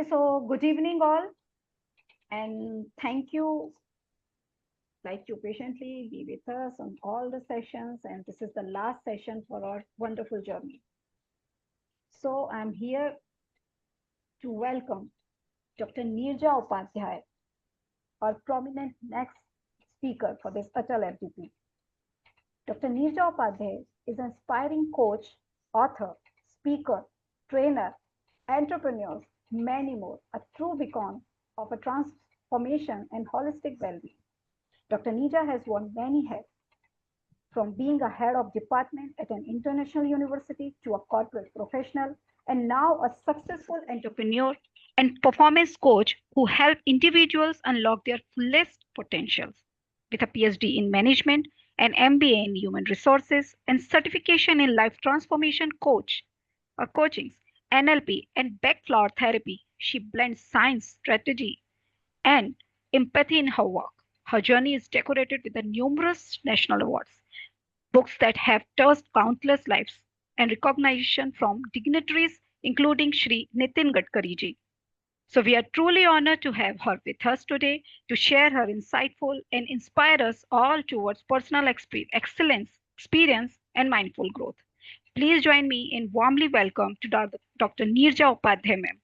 So good evening all, and thank you like you patiently be with us on all the sessions, and this is the last session for our wonderful journey. So I'm here to welcome Dr. Nirja Upadhye, our prominent next speaker for this ATAL FDP. Dr. Nirja Upadhye is an inspiring coach, author, speaker, trainer, entrepreneur, many more, a true beacon of a transformation and holistic well-being. Dr. Nirja has worn many hats, from being a head of department at an international university to a corporate professional, and now a successful entrepreneur and performance coach who help individuals unlock their fullest potentials. With a PhD in management, an MBA in human resources, and certification in life transformation coachings, NLP, and back flower therapy, she blends science, strategy, and empathy in her work. Her journey is decorated with the numerous national awards, books that have touched countless lives, and recognition from dignitaries including Shri Nitin Gadkari ji. So we are truly honored to have her with us today to share her insightful and inspire us all towards personal excellence, experience, and mindful growth. Please join me in warmly welcome to Dr. Nirja Upadhye ma'am.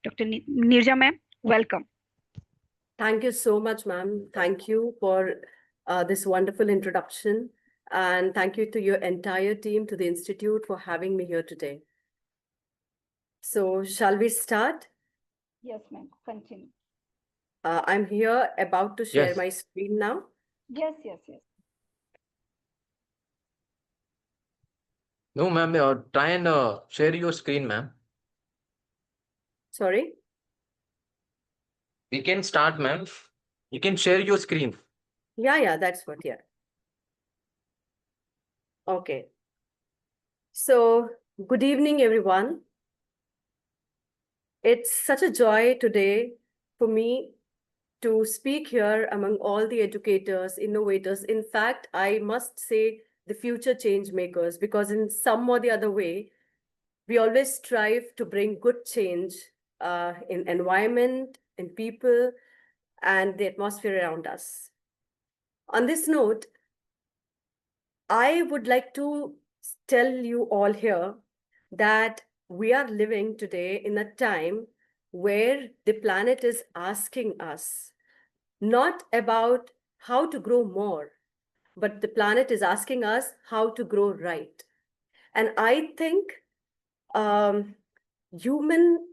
Dr. Nirja ma'am, welcome. Thank you so much, ma'am. Thank you for this wonderful introduction. And thank you to your entire team, to the Institute for having me here today. So shall we start? Yes, ma'am. Continue. I'm here about to share my screen now. Yes. No, ma'am. Try and share your screen, ma'am. Sorry? We can start, ma'am. You can share your screen. Yeah, that's what, yeah. Okay. So good evening, everyone. It's such a joy today for me to speak here among all the educators, innovators. In fact, I must say the future change makers, because in some or the other way, we always strive to bring good change in environment, in people, and the atmosphere around us. On this note, I would like to tell you all here that we are living today in a time where the planet is asking us not about how to grow more, but the planet is asking us how to grow right. And I think humane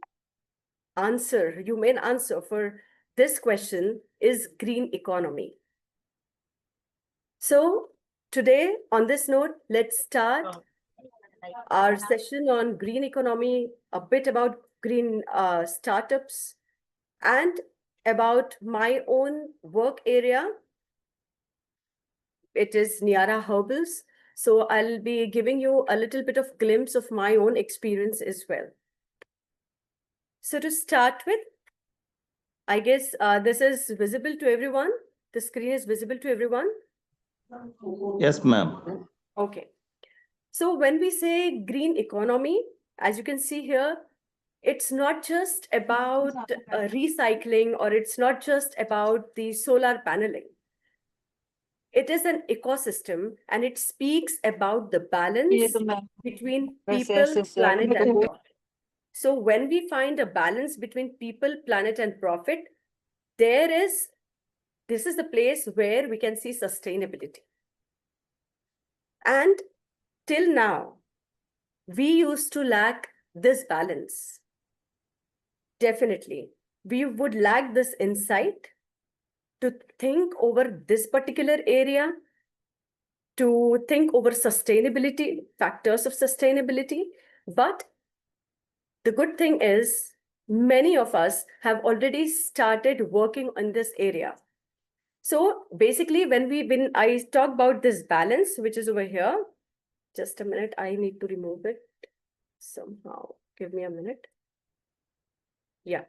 answer for this question is green economy. So today, on this note, let's start our session on green economy, a bit about green startups, and about my own work area. It is Niyaara Herbals. So I'll be giving you a little bit of glimpse of my own experience as well. So to start with, I guess this is visible to everyone. The screen is visible to everyone. Yes, ma'am. Okay. So when we say green economy, as you can see here, it's not just about recycling, or it's not just about the solar paneling. It is an ecosystem, and it speaks about the balance between people, planet, and profit. So when we find a balance between people, planet, and profit, this is the place where we can see sustainability. And till now, we used to lack this balance. Definitely, we would lack this insight to think over this particular area, to think over sustainability, factors of sustainability. But the good thing is, many of us have already started working on this area. So basically, when I talk about this balance, which is over here, just a minute, I need to remove it somehow. Give me a minute. Yeah.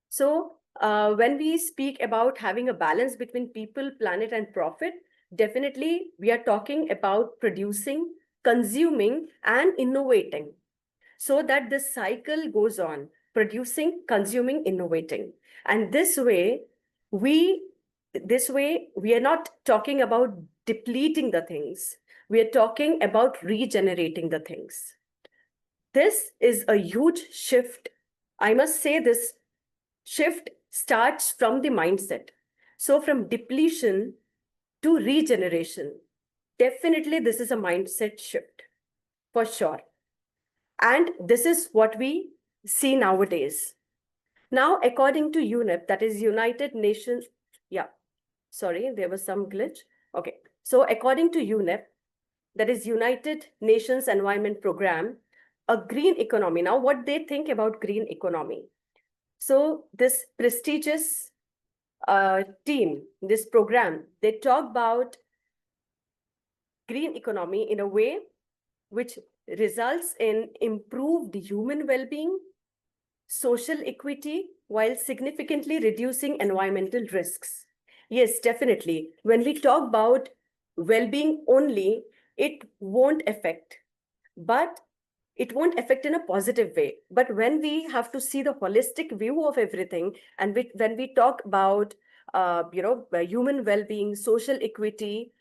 So when we speak about having a balance between people, planet, and profit, definitely we are talking about producing, consuming, and innovating, so that this cycle goes on. producing, consuming, innovating. And this way, we are not talking about depleting the things. We are talking about regenerating the things. This is a huge shift. I must say this shift starts from the mindset. So from depletion to regeneration, definitely this is a mindset shift for sure. And this is what we see nowadays. Now, according to UNEP, that is United Nations, yeah, sorry, there was some glitch. Okay, so according to UNEP, that is United Nations Environment Program, a green economy. Now, what they think about green economy. So this prestigious team, this program, they talk about green economy in a way which results in improved human well-being, social equity, while significantly reducing environmental risks. Yes, definitely. When we talk about well-being only, it won't affect, but it won't affect in a positive way. But when we have to see the holistic view of everything, and when we talk about human well-being, social equity,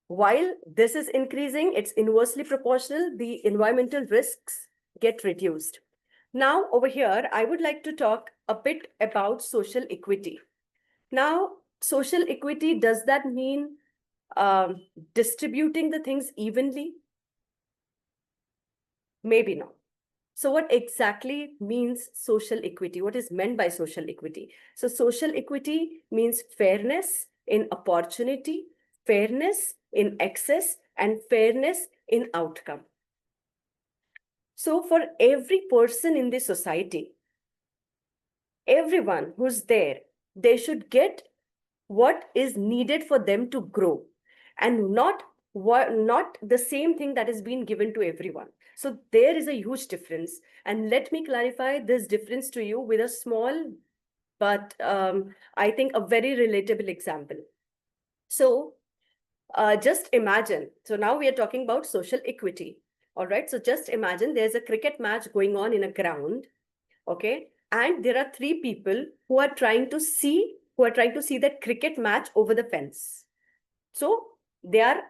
while this is increasing, it's inversely proportional, the environmental risks get reduced. Now, over here, I would like to talk a bit about social equity. Now, social equity, does that mean distributing the things evenly? Maybe not. So what exactly means social equity? What is meant by social equity? So social equity means fairness in opportunity, fairness in access, and fairness in outcome. So for every person in the society, everyone who's there, they should get what is needed for them to grow, and not the same thing that is being given to everyone. So there is a huge difference. And let me clarify this difference to you with a small, but I think a very relatable example. So just imagine, so now we are talking about social equity. All right, so just imagine there's a cricket match going on in a ground, okay? And there are three people who are trying to see that cricket match over the fence. So they are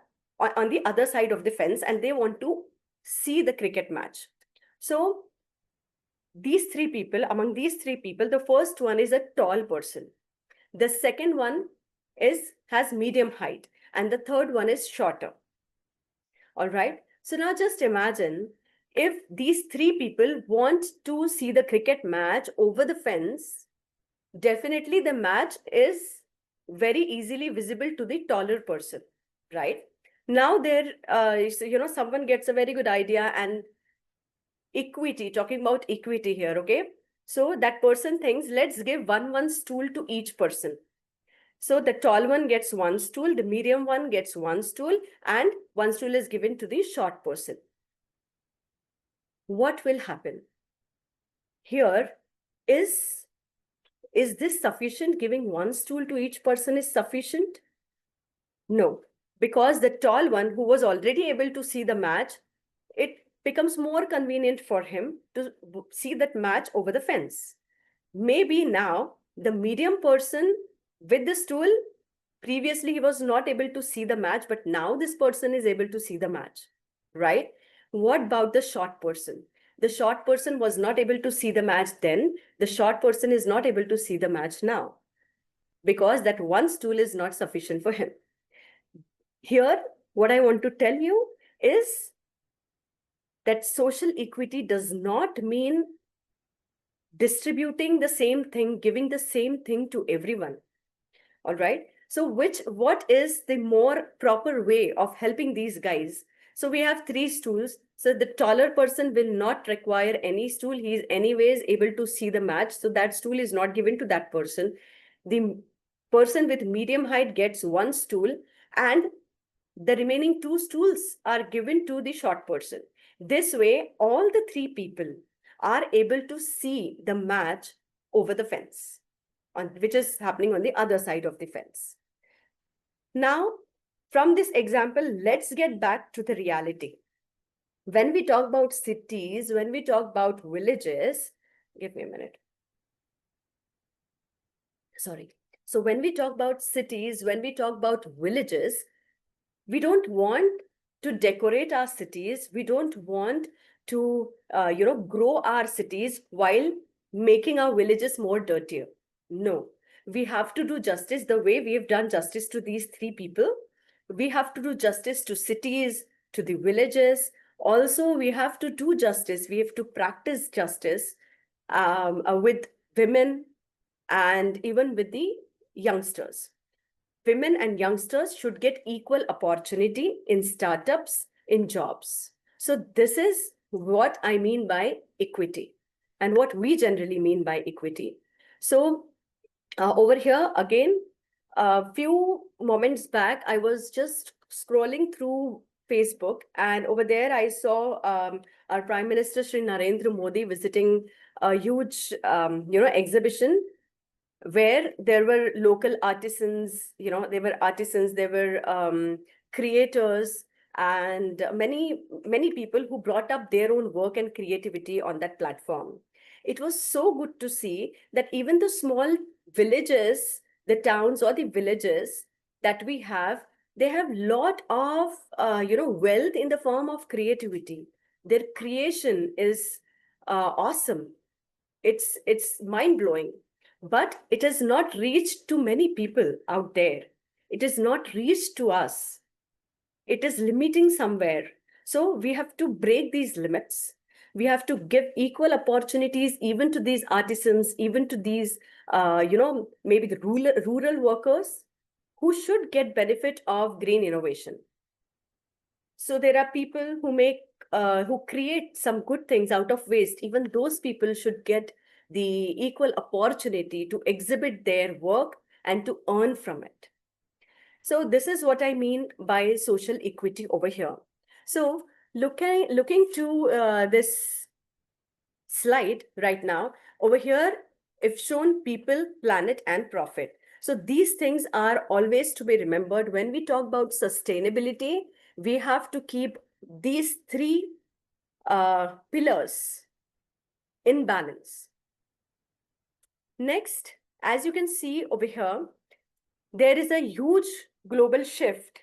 on the other side of the fence and they want to see the cricket match. So among these three people, the first one is a tall person. The second one has medium height, and the third one is shorter. All right. So now just imagine if these three people want to see the cricket match over the fence, definitely the match is very easily visible to the taller person, right? Now someone gets a very good idea, and talking about equity here, okay? So that person thinks, let's give one stool to each person. So the tall one gets one stool, the medium one gets one stool, and one stool is given to the short person. What will happen? Here, is this sufficient? Giving one stool to each person is sufficient? No, because the tall one who was already able to see the match, it becomes more convenient for him to see that match over the fence. Maybe now the medium person with the stool, previously he was not able to see the match, but now this person is able to see the match, right? What about the short person? The short person was not able to see the match then. The short person is not able to see the match now because that one stool is not sufficient for him. Here, what I want to tell you is that social equity does not mean distributing the same thing, giving the same thing to everyone. All right. So what is the more proper way of helping these guys? So we have three stools. So the taller person will not require any stool. He is anyways able to see the match. So that stool is not given to that person. The person with medium height gets one stool, and the remaining two stools are given to the short person. This way, all the three people are able to see the match over the fence, which is happening on the other side of the fence. Now, from this example, let's get back to the reality. When we talk about cities, when we talk about villages, Give me a minute. Sorry. So when we talk about cities, when we talk about villages, we don't want to decorate our cities. We don't want to, grow our cities while making our villages more dirtier. No, we have to do justice the way we have done justice to these three people. We have to do justice to cities, to the villages. Also, we have to do justice. We have to practice justice with women and even with the youngsters. Women and youngsters should get equal opportunity in startups, in jobs. So this is what I mean by equity and what we generally mean by equity. So over here, again, a few moments back, I was just scrolling through Facebook, and over there I saw our Prime Minister Shri Narendra Modi visiting a huge, exhibition where there were local artisans, there were creators, and many people who brought up their own work and creativity on that platform. It was so good to see that even the small villages, the towns or the villages that we have, they have lot of wealth in the form of creativity. Their creation is awesome. It's mind-blowing, but it has not reached to many people out there. It is not reached to us. It is limiting somewhere. So we have to break these limits. We have to give equal opportunities even to these artisans, even to these, maybe the rural workers who should get benefit of green innovation. So there are people who create some good things out of waste. Even those people should get the equal opportunity to exhibit their work and to earn from it. So this is what I mean by social equity over here. So looking to this slide right now, over here, if shown people, planet, and profit. So these things are always to be remembered. When we talk about sustainability, we have to keep these three pillars in balance. Next, as you can see over here, there is a huge global shift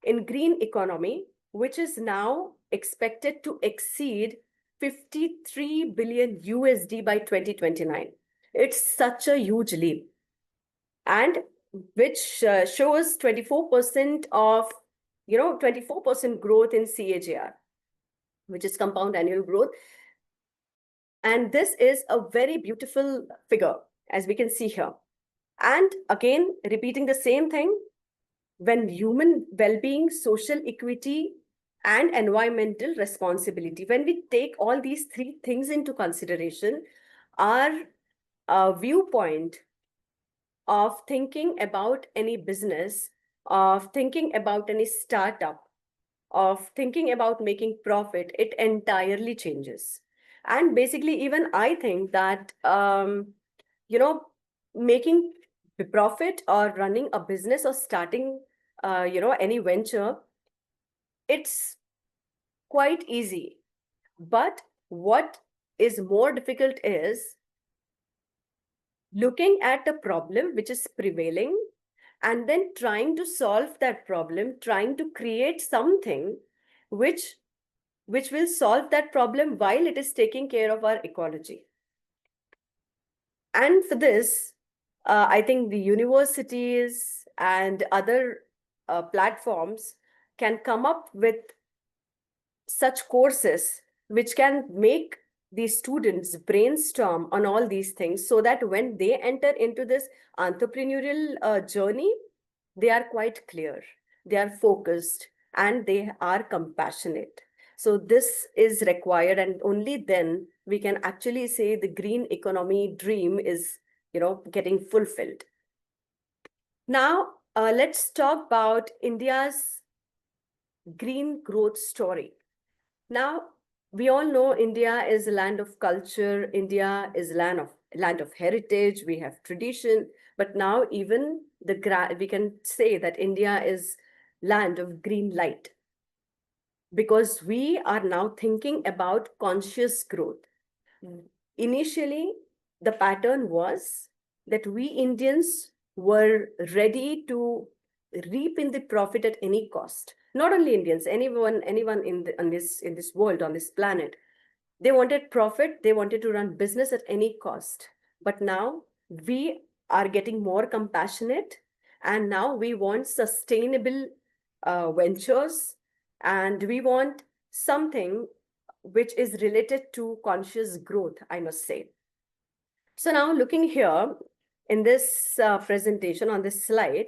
in green economy, which is now expected to exceed 53 billion USD by 2029. It's such a huge leap, and which shows 24% of 24% growth in CAGR, which is compound annual growth. And this is a very beautiful figure, as we can see here. And again, repeating the same thing, when human well-being, social equity, and environmental responsibility, when we take all these three things into consideration, our viewpoint of thinking about any business, of thinking about any startup, of thinking about making profit, it entirely changes. And basically, even I think that, making profit or running a business or starting, any venture, it's quite easy. But what is more difficult is looking at a problem which is prevailing and then trying to solve that problem, trying to create something which will solve that problem while it is taking care of our ecology. And for this, I think the universities and other platforms can come up with such courses which can make the students brainstorm on all these things, so that when they enter into this entrepreneurial journey, they are quite clear, they are focused, and they are compassionate. So this is required, and only then we can actually say the green economy dream is, getting fulfilled. Now, let's talk about India's green growth story. Now, we all know India is a land of culture. India is land of heritage. We have tradition, but now even we can say that India is land of green light, because we are now thinking about conscious growth. initially the pattern was that we Indians were ready to reap in the profit at any cost. Not only Indians, anyone in this world, on this planet. They wanted profit, they wanted to run business at any cost. But now we are getting more compassionate, and now we want sustainable ventures, and we want something which is related to conscious growth, I must say. So now looking here in this presentation on this slide,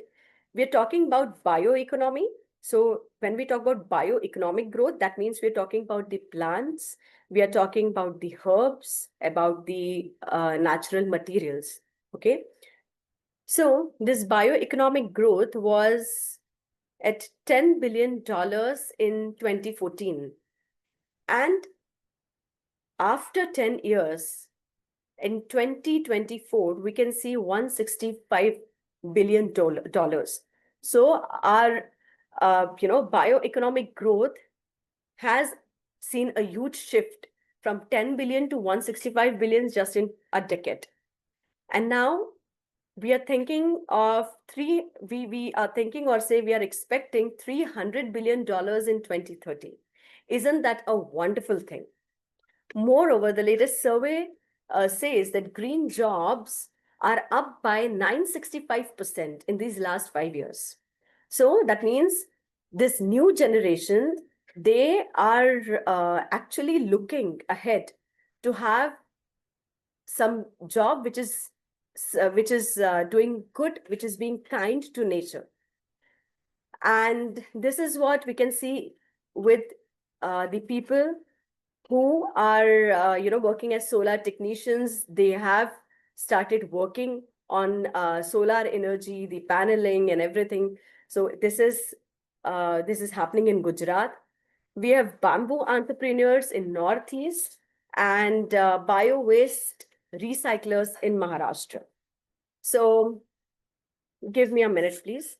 we're talking about bioeconomy. So when we talk about bioeconomic growth, that means we're talking about the plants, we are talking about the herbs, about the natural materials, okay? So this bioeconomic growth was at $10 billion in 2014. And after 10 years, in 2024, we can see $165 billion. So our bioeconomic growth has seen a huge shift from 10 billion to 165 billion just in a decade. And now we are thinking of we are thinking, or say we are expecting $300 billion in 2030. Isn't that a wonderful thing? Moreover, the latest survey says that green jobs are up by 965% in these last 5 years. So that means this new generation, they are actually looking ahead to have some job which is doing good, which is being kind to nature. And this is what we can see with the people who are working as solar technicians. They have started working on solar energy, the paneling and everything. So this is happening in Gujarat. We have bamboo entrepreneurs in Northeast and bio-waste recyclers in Maharashtra. So give me a minute, please.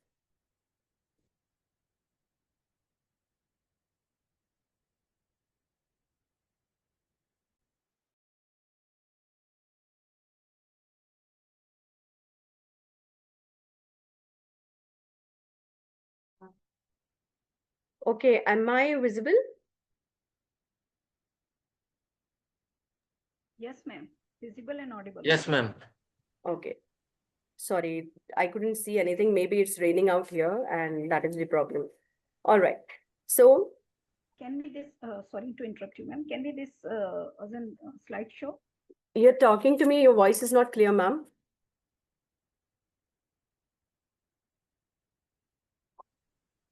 Okay, am I visible? Yes, ma'am. Visible and audible. Yes, ma'am. Okay. Sorry, I couldn't see anything. Maybe it's raining out here and that is the problem. All right. So Can we this, sorry to interrupt you, ma'am. Can we this as a slideshow? you're talking to me, your voice is not clear, ma'am.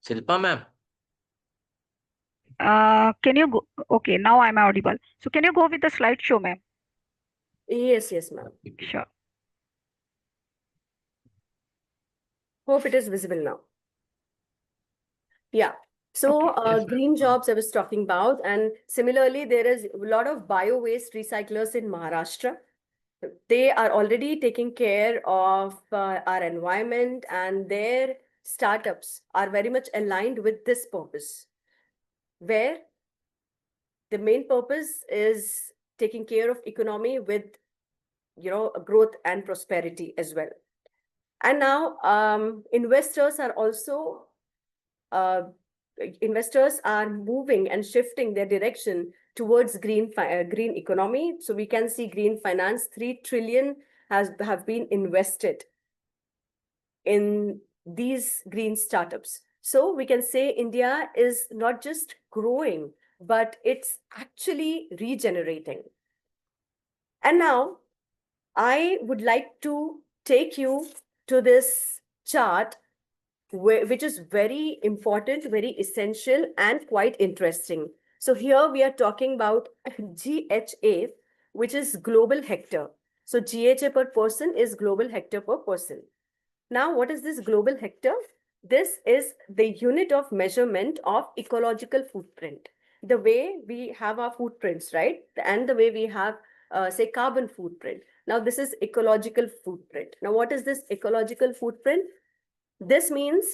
Shilpa, ma'am. Can you go? Okay, now I'm audible. So can you go with the slideshow, ma'am? Yes, ma'am. Sure. Hope it is visible now. Yeah. So Okay. Yes, ma'am. green jobs I was talking about, and similarly, there is a lot of bio-waste recyclers in Maharashtra. They are already taking care of our environment, and their startups are very much aligned with this purpose, where the main purpose is taking care of economy with growth and prosperity as well. And now investors are also moving and shifting their direction towards green economy. So we can see green finance, 3 trillion have been invested in these green startups. So we can say India is not just growing, but it's actually regenerating. And now I would like to take you to this chart, which is very important, very essential, and quite interesting. So here we are talking about GHA, which is global hectare. So GHA per person is global hectare per person. Now, what is this global hectare? This is the unit of measurement of ecological footprint. The way we have our footprints, right? And the way we have, say, carbon footprint. Now, this is ecological footprint. Now, what is this ecological footprint? This means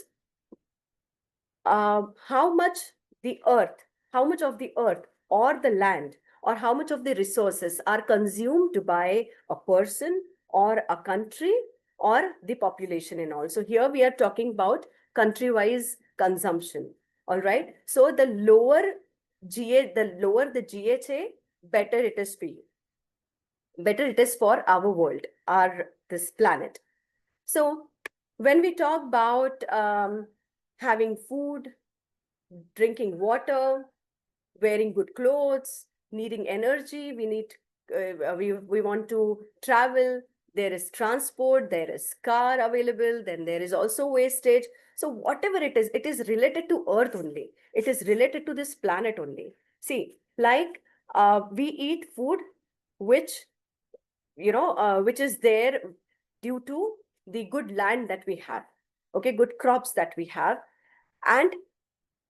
how much of the earth or the land or how much of the resources are consumed by a person or a country or the population and all. So here we are talking about country-wise consumption. All right. So the lower the GHA, better it is for you. Better it is for our world, this planet. So when we talk about having food, drinking water, wearing good clothes, needing energy, we want to travel, there is transport, there is car available, then there is also wastage. So whatever it is related to earth only. It is related to this planet only. See, like we eat food which which is there due to the good land that we have, okay, good crops that we have. And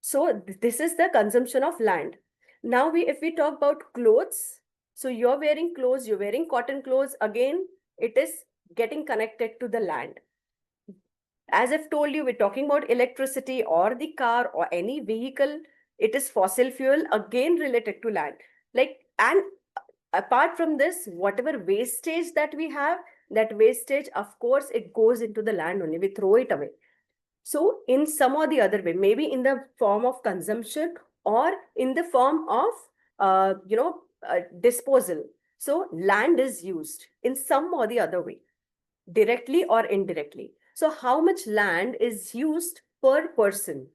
so this is the consumption of land. Now if we talk about clothes, so you're wearing clothes, you're wearing cotton clothes, again, it is getting connected to the land. As I've told you, we're talking about electricity or the car or any vehicle, it is fossil fuel, again related to land. And apart from this, whatever wastage that we have, that wastage, of course, it goes into the land only. We throw it away. So in some or the other way, maybe in the form of consumption or in the form of, disposal. So land is used in some or the other way, directly or indirectly. So how much land is used per person?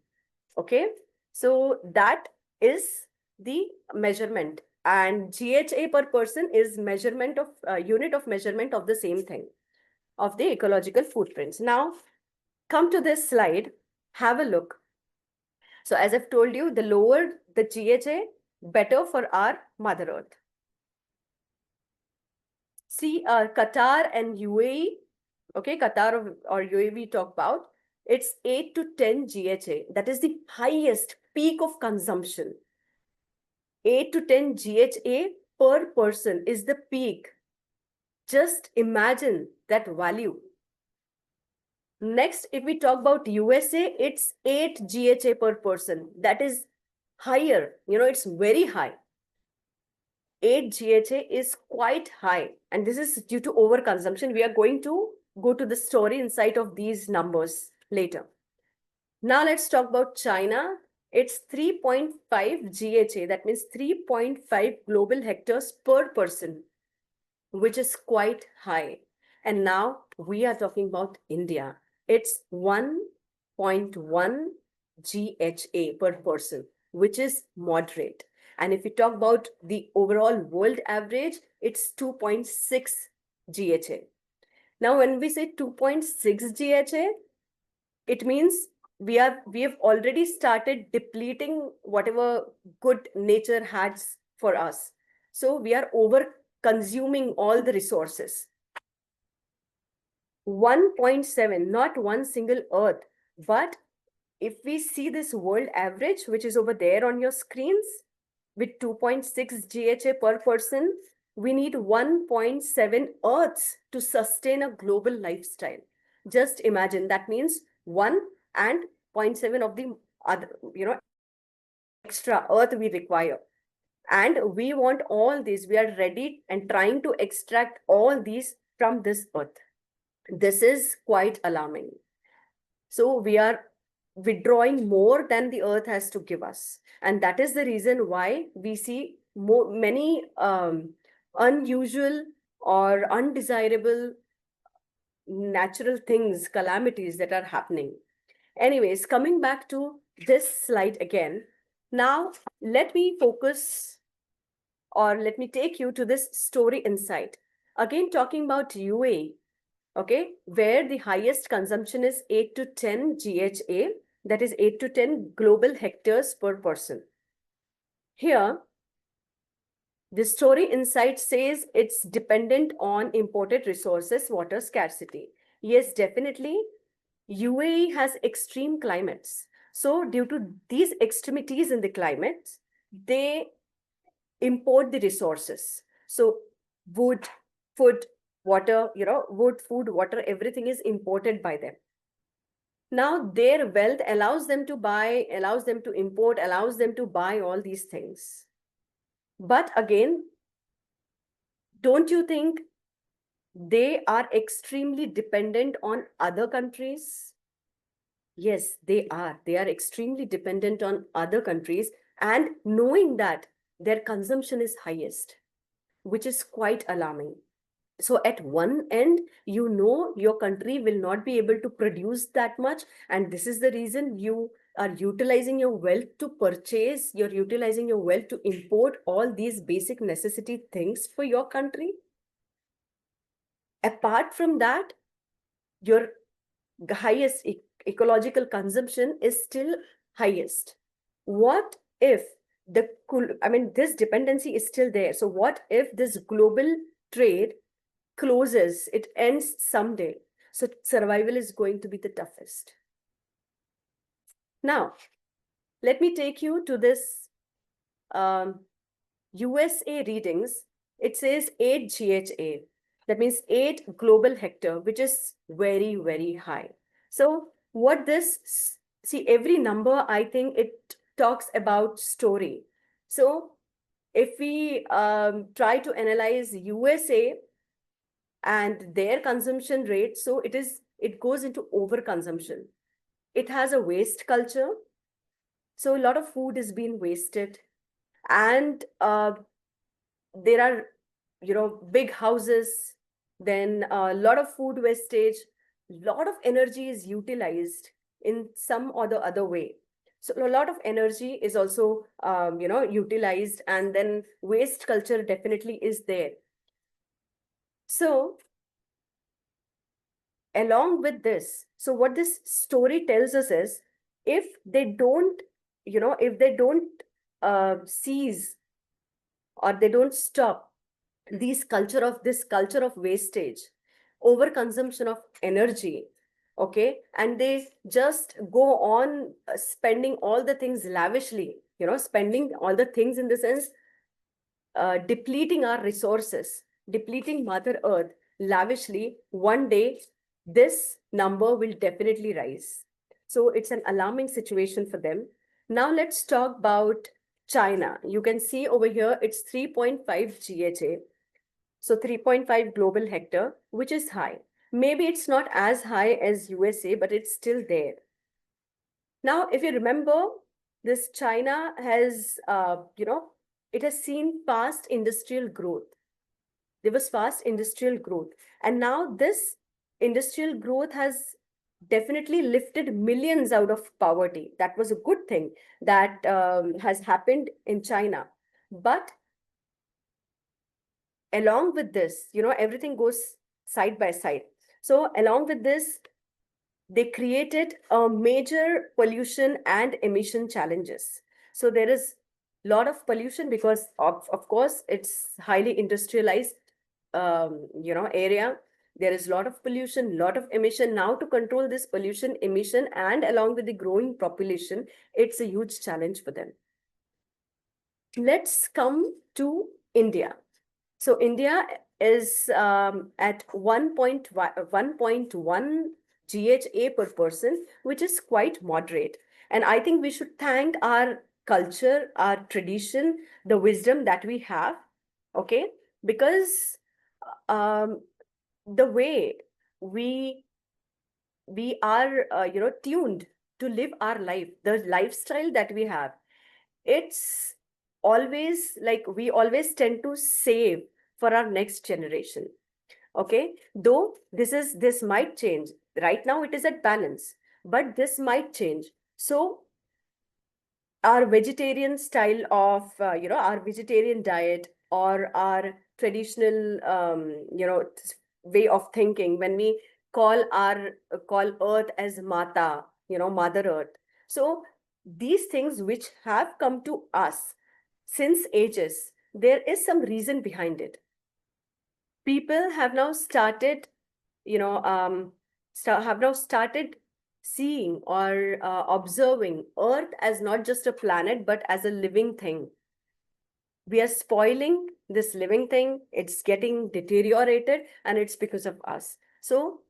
Okay. So that is the measurement, and GHA per person is measurement of unit of measurement of the same thing, of the ecological footprints. Now, come to this slide, have a look. So as I've told you, the lower the GHA, better for our Mother Earth. See, Qatar and UAE, okay, Qatar or UAE we talk about, it's 8 to 10 GHA. That is the highest peak of consumption. 8 to 10 GHA per person is the peak. Just imagine that value. Next, if we talk about USA, it's 8 GHA per person. That is higher. It's very high. 8 GHA is quite high. And this is due to overconsumption. We are going to go to the story inside of these numbers later. Now let's talk about China. It's 3.5 GHA. That means 3.5 global hectares per person, which is quite high. And now we are talking about India. It's 1.1 GHA per person, which is moderate. And if we talk about the overall world average, it's 2.6 GHA. Now, when we say 2.6 GHA, it means we have already started depleting whatever good nature has for us. So we are over consuming all the resources. 1.7, not one single earth, but if we see this world average, which is over there on your screens, with 2.6 GHA per person, we need 1.7 earths to sustain a global lifestyle. Just imagine, that means 1 and 0.7 of the other, extra earth we require. And we want all these, we are ready and trying to extract all these from this earth. This is quite alarming. So we are withdrawing more than the earth has to give us. And that is the reason why we see many unusual or undesirable natural things, calamities that are happening. Anyways, coming back to this slide again. Now, let me focus, or let me take you to this story insight. Again, talking about UAE, okay, where the highest consumption is 8 to 10 GHA, that is 8 to 10 global hectares per person. Here, the story insight says it's dependent on imported resources, water scarcity. Yes, definitely, UAE has extreme climates. So due to these extremities in the climates, they import the resources. So wood, food, water, wood, food, water, everything is imported by them. Now their wealth allows them to buy, allows them to import, allows them to buy all these things. But again, don't you think they are extremely dependent on other countries? Yes, they are. They are extremely dependent on other countries, and knowing that their consumption is highest, which is quite alarming. So at one end, you know your country will not be able to produce that much, and this is the reason you are utilizing your wealth to purchase, you're utilizing your wealth to import all these basic necessity things for your country. Apart from that, your highest ecological consumption is still highest. What if this dependency is still there? So what if this global trade closes, it ends someday? So survival is going to be the toughest. Now, let me take you to this USA readings. It says 8 GHA. That means 8 global hectare, which is very, very high. So what this, see, every number, I think it talks about story. So if we try to analyze USA and their consumption rate, so it goes into overconsumption. It has a waste culture. So a lot of food is being wasted. And there are, big houses, then a lot of food wastage, lot of energy is utilized in some or the other way. So a lot of energy is also utilized, and then waste culture definitely is there. So along with this, so what this story tells us is, if they don't, if they don't seize, or they don't stop this culture of wastage, overconsumption of energy, okay, and they just go on spending all the things lavishly, spending all the things in the sense, depleting our resources, depleting Mother Earth lavishly, one day this number will definitely rise. So it's an alarming situation for them. Now let's talk about China. You can see over here it's 3.5 GHA. So 3.5 global hectare, which is high. Maybe it's not as high as USA, but it's still there. Now, if you remember, this China has, it has seen fast industrial growth. There was fast industrial growth. And now this industrial growth has definitely lifted millions out of poverty. That was a good thing that has happened in China. But along with this, everything goes side by side. So along with this, they created a major pollution and emission challenges. So there is a lot of pollution because of course it's highly industrialized area. There is a lot of pollution, lot of emission. Now to control this pollution, emission, and along with the growing population, it's a huge challenge for them. Let's come to India. So India is at 1.1 GHA per person, which is quite moderate. And I think we should thank our culture, our tradition, the wisdom that we have, okay? Because the way we are, tuned to live our life, the lifestyle that we have, it's always like we always tend to save for our next generation, okay, though this might change. Right now it is at balance, but this might change. So our vegetarian style of our vegetarian diet, or our traditional way of thinking, when we call earth as mata, mother earth. So these things which have come to us since ages, there is some reason behind it. People have now started have now started seeing or observing earth as not just a planet but as a living thing. We are spoiling this living thing, it's getting deteriorated, and it's because of us. So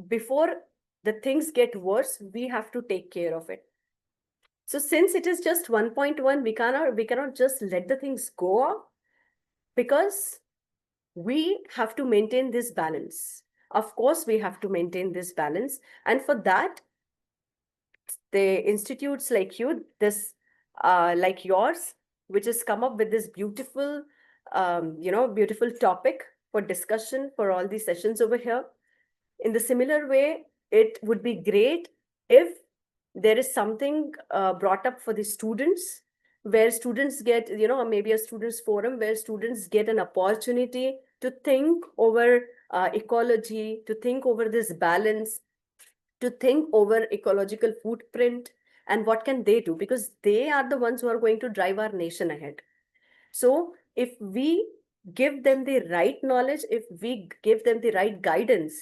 before the things get worse, we have to take care of it. So since it is just 1.1, we cannot just let the things go off, because we have to maintain this balance. Of course, we have to maintain this balance. And for that, the institutes like you, like yours, which has come up with this beautiful, beautiful topic for discussion for all these sessions over here. In the similar way, it would be great if there is something brought up for the students, where students get, maybe a students forum where students get an opportunity to think over ecology, to think over this balance, to think over ecological footprint, and what can they do, because they are the ones who are going to drive our nation ahead. So if we give them the right knowledge, if we give them the right guidance,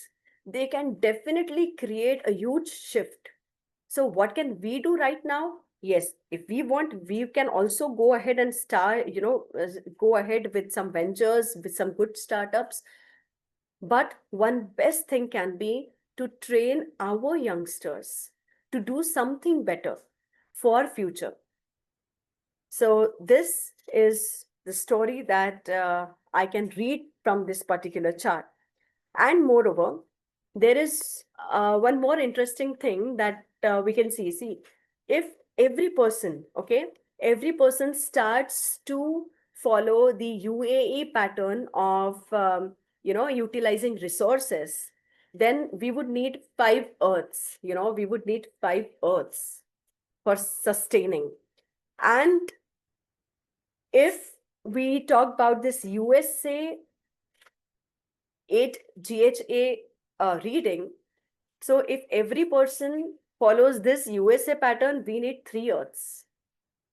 they can definitely create a huge shift. So what can we do right now? Yes, if we want, we can also go ahead and start, go ahead with some ventures, with some good startups. But one best thing can be to train our youngsters to do something better for future. So this is the story that I can read from this particular chart. And moreover, there is one more interesting thing that we can see. See, if every person, okay, every person starts to follow the UAE pattern of, utilizing resources, then we would need 5 earths, we would need 5 earths for sustaining. And if we talk about this USA 8 GHA reading, so if every person follows this USA pattern, we need 3 earths.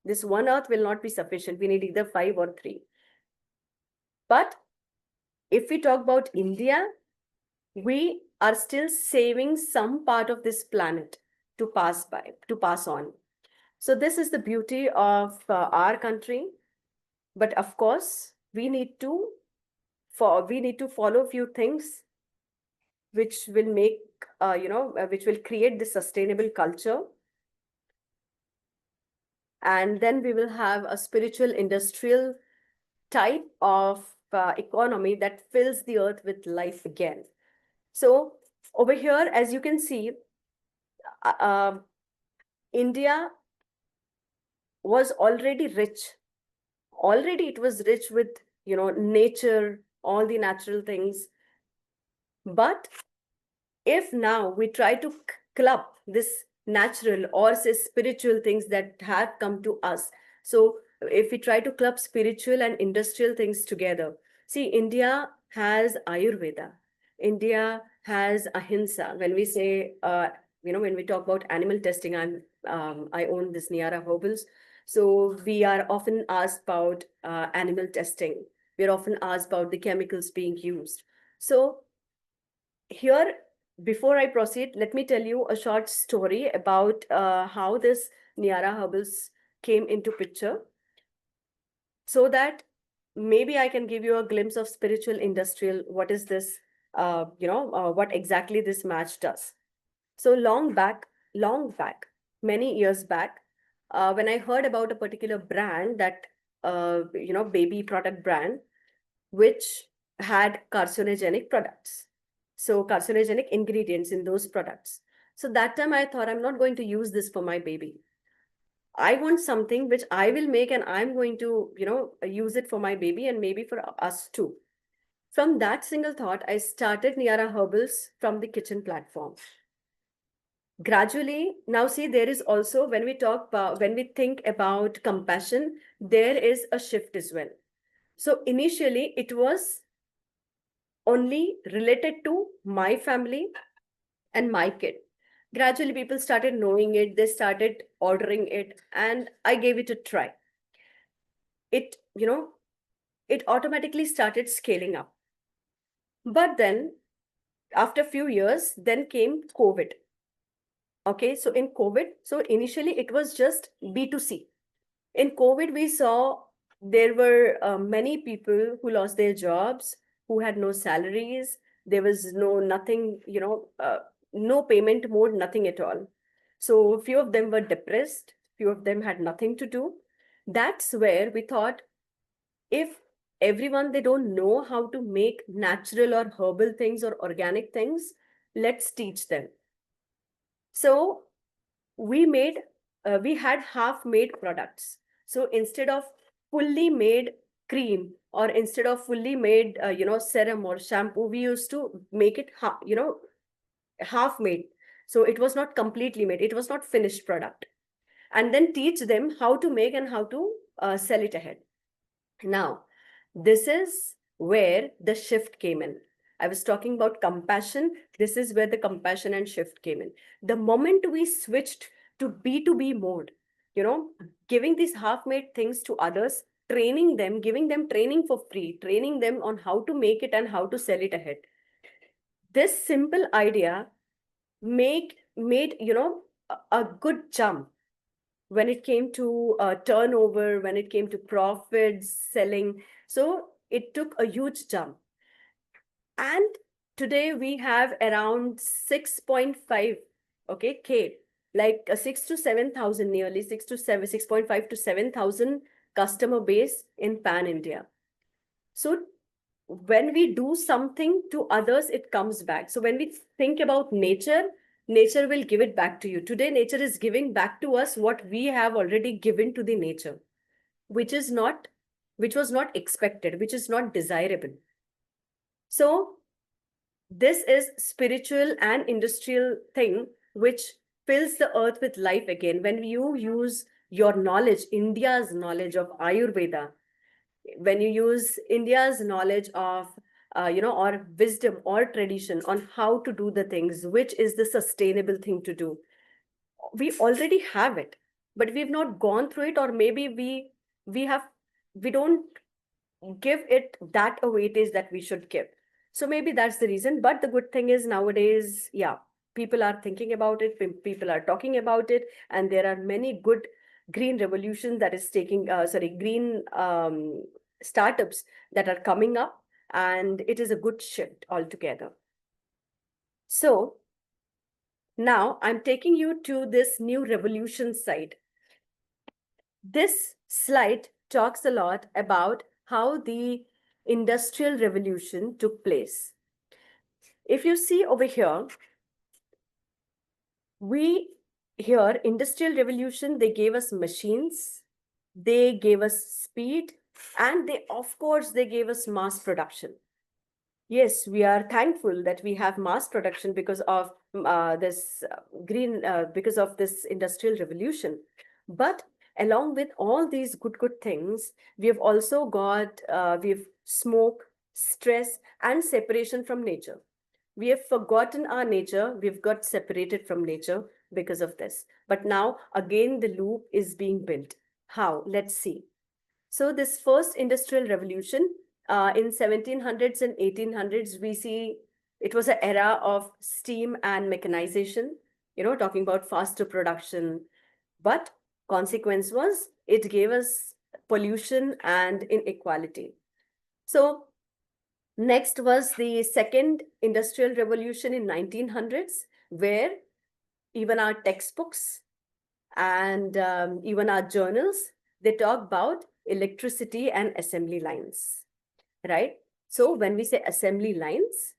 This 1 earth will not be sufficient. We need either 5 or 3. But if we talk about India, we are still saving some part of this planet to pass by, to pass on. So this is the beauty of our country. But of course, we need to follow a few things which will make, which will create this sustainable culture. And then we will have a spiritual industrial type of economy that fills the earth with life again. So over here, as you can see, India was already rich. Already it was rich with, nature, all the natural things. But if now we try to club this natural or say spiritual things that have come to us, so if we try to club spiritual and industrial things together, see, India has Ayurveda, India has Ahimsa. When we say, when we talk about animal testing, I own this Niyaara Herbals. So we are often asked about animal testing. We're often asked about the chemicals being used. So here, before I proceed, let me tell you a short story about how this Niyaara Herbals came into picture, so that maybe I can give you a glimpse of spiritual industrial. What is this? What exactly this match does. So long back, many years back, when I heard about a particular brand that, baby product brand, which had carcinogenic products. So carcinogenic ingredients in those products. So that time I thought, I'm not going to use this for my baby. I want something which I will make and I'm going to, use it for my baby and maybe for us too. From that single thought, I started Niyaara Herbals from the kitchen platform. Gradually, now see, there is also, when we think about compassion, there is a shift as well. So initially, it was only related to my family and my kid. Gradually, people started knowing it, they started ordering it, and I gave it a try. It, it automatically started scaling up. But then, after a few years, then came COVID. Okay, so in COVID, so initially it was just B2C. In COVID, we saw there were many people who lost their jobs, who had no salaries. There was nothing, no payment mode, nothing at all. So few of them were depressed. few of them had nothing to do. That's where we thought, if everyone, they don't know how to make natural or herbal things or organic things, let's teach them. So we had half made products. So instead of fully made cream, or instead of fully made serum or shampoo, we used to make it half made. So it was not completely made, it was not finished product, and then teach them how to make and how to sell it ahead. Now, this is where the shift came in. I was talking about compassion. This is where the compassion and shift came in. The moment we switched to B2B mode, giving these half-made things to others, training them, giving them training for free, training them on how to make it and how to sell it ahead. This simple idea made a good jump when it came to turnover, when it came to profits, selling. So it took a huge jump. And today we have around 6.5, K, like 6 to 7,000, nearly 6.5 to 7,000 customer base in Pan India. So when we do something to others, it comes back. So when we think about nature, nature will give it back to you. Today, nature is giving back to us what we have already given to the nature, which was not expected, which is not desirable. So this is spiritual and industrial thing which fills the earth with life again. When you use your knowledge, India's knowledge of Ayurveda, when you use India's knowledge of or wisdom or tradition on how to do the things, which is the sustainable thing to do, we already have it, but we've not gone through it, or maybe we don't give it that a weightage that we should give. So maybe that's the reason. But the good thing is, nowadays, yeah, people are thinking about it, people are talking about it, and there are many good green revolution that is taking green startups that are coming up, and it is a good shift altogether. So now I'm taking you to this new revolution side. This slide talks a lot about how the industrial revolution took place. If you see over here, industrial revolution, they gave us machines, they gave us speed, and of course, they gave us mass production. Yes, we are thankful that we have mass production because of because of this industrial revolution. But along with all these good things, we have also got we've smoke, stress, and separation from nature. We have forgotten our nature. We've got separated from nature because of this. But now again, the loop is being built. How? Let's see. So this first industrial revolution in 1700s and 1800s, we see it was an era of steam and mechanization, talking about faster production. But consequence was it gave us pollution and inequality. So next was the second industrial revolution in 1900s, where even our textbooks and even our journals, they talk about electricity and assembly lines, right? So when we say assembly lines,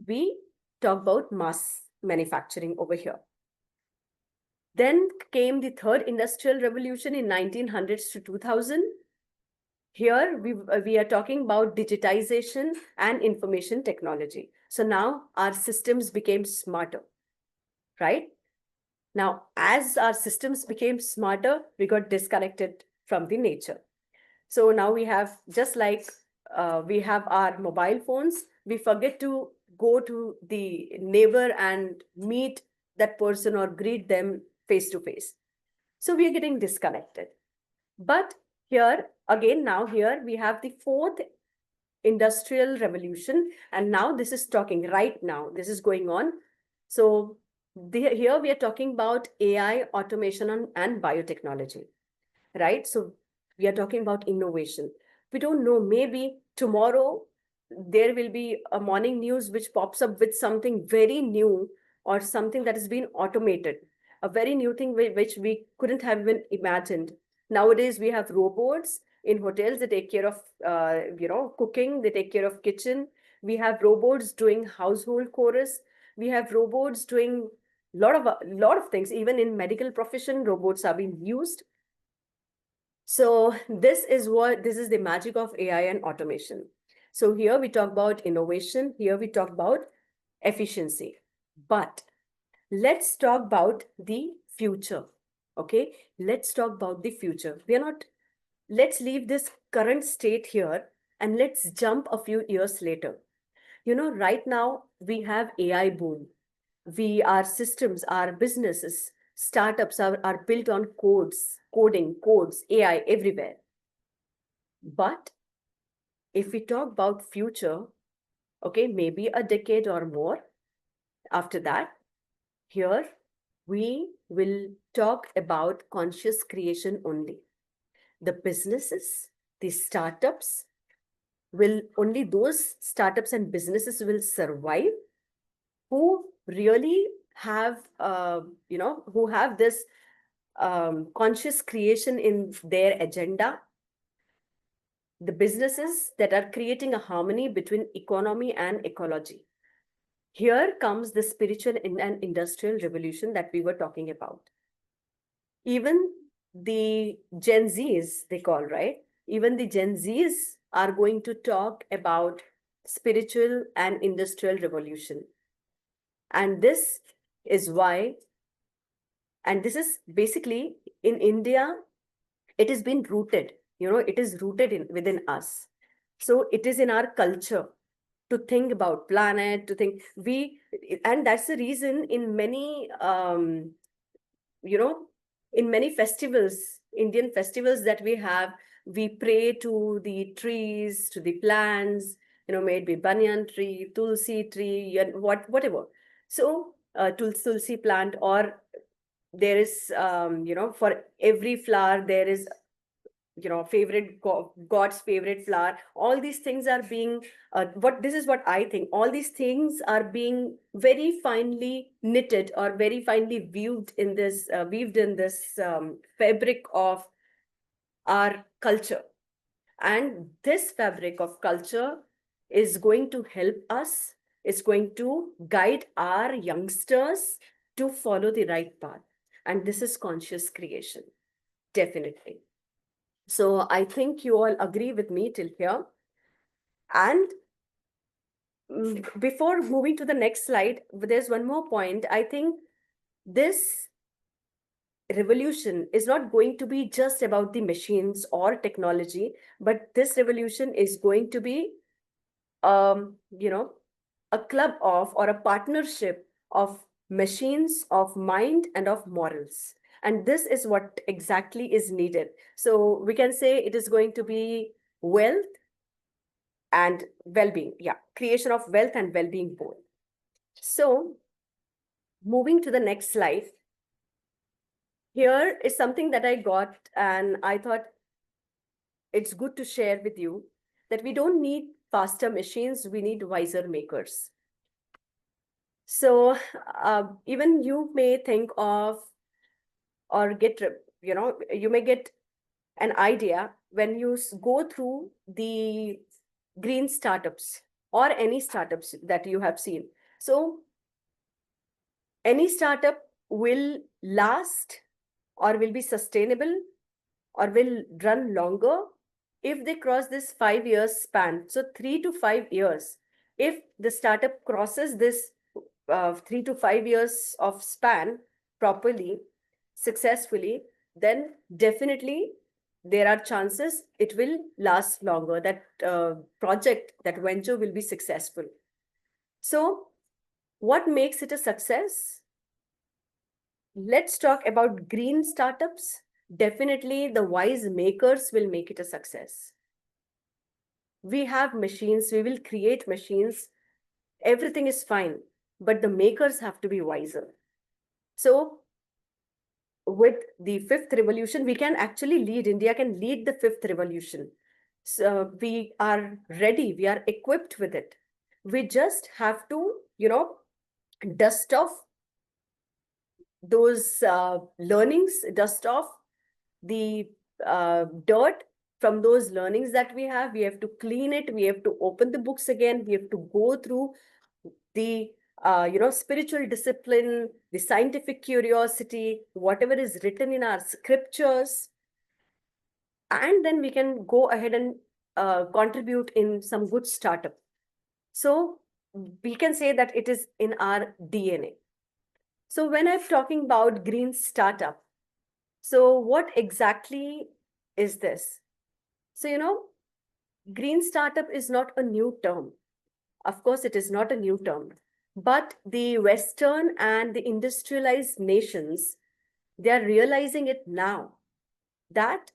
we talk about mass manufacturing over here. Then came the third industrial revolution in 1900s to 2000. Here we are talking about digitization and information technology. So now our systems became smarter, right? Now, as our systems became smarter, we got disconnected from the nature. So now we have, just like we have our mobile phones, we forget to go to the neighbor and meet that person or greet them face to face. So we are getting disconnected. But here, again, now here we have the fourth industrial revolution. And now this is talking right now, this is going on. So here we are talking about AI, automation, and biotechnology, right? So we are talking about innovation. We don't know, maybe tomorrow there will be a morning news which pops up with something very new or something that has been automated. a very new thing which we couldn't have even imagined. Nowadays, we have robots in hotels. They take care of, cooking. They take care of kitchen. We have robots doing household chores. We have robots doing lot of things. Even in medical profession, robots are being used. So this is the magic of AI and automation. So here we talk about innovation. Here we talk about efficiency. But let's talk about the future. Okay, let's talk about the future. Let's leave this current state here and let's jump a few years later. Right now we have AI boom. Our systems, our businesses, startups are built on coding, codes, AI everywhere. But if we talk about future, okay, maybe a decade or more after that, here we will talk about conscious creation only. The businesses, the startups, only those startups and businesses will survive who really have, who have this conscious creation in their agenda. The businesses that are creating a harmony between economy and ecology. Here comes the spiritual and industrial revolution that we were talking about. Even the Gen Zs, they call, right? Even the Gen Zs are going to talk about spiritual and industrial revolution. And this is why, and this is basically in India, it has been rooted, it is rooted within us. So it is in our culture to think about planet, to think and that's the reason in many, in many festivals, Indian festivals that we have, we pray to the trees, to the plants, may it be banyan tree, tulsi tree, and whatever. So tulsi plant, or there is, for every flower, there is, favorite God's favorite flower. All these things are being, this is what I think. All these things are being very finely knitted or very finely weaved in this fabric of our culture. And this fabric of culture is going to help us, it's going to guide our youngsters to follow the right path. And this is conscious creation, definitely. So I think you all agree with me till here. And before moving to the next slide, there's one more point. I think this revolution is not going to be just about the machines or technology, but this revolution is going to be, a club of, or a partnership of machines, of mind, and of morals. And this is what exactly is needed. So we can say it is going to be wealth and well-being. Yeah, creation of wealth and well-being both. So moving to the next slide. Here is something that I got, and I thought it's good to share with you that we don't need faster machines, we need wiser makers. So even you may think of, or get, you may get an idea when you go through the green startups or any startups that you have seen. So any startup will last or will be sustainable or will run longer if they cross this 5 years span. So 3 to 5 years. If the startup crosses this 3 to 5 years of span properly, successfully, then definitely there are chances it will last longer. That project, that venture will be successful. So what makes it a success? Let's talk about green startups. Definitely the wise makers will make it a success. We have machines, we will create machines. Everything is fine, but the makers have to be wiser. So with the fifth revolution, we can actually lead, India can lead the fifth revolution. So we are ready, we are equipped with it. We just have to, dust off those learnings, dust off the dirt from those learnings that we have. We have to clean it. We have to open the books again. We have to go through the spiritual discipline, the scientific curiosity, whatever is written in our scriptures, and then we can go ahead and contribute in some good startup. So we can say that it is in our DNA. So when I'm talking about green startup, so what exactly is this? So, green startup is not a new term. Of course, it is not a new term, but the Western and the industrialized nations, they are realizing it now that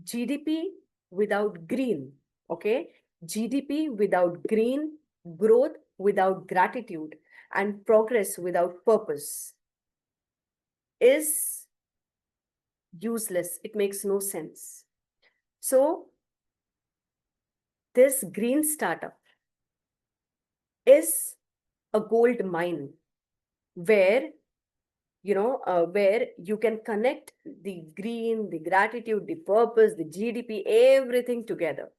GDP without green, okay? GDP without green, growth without gratitude, and progress without purpose is useless. It makes no sense. So, this green startup is a gold mine where where you can connect the green, the gratitude, the purpose, the GDP, everything together,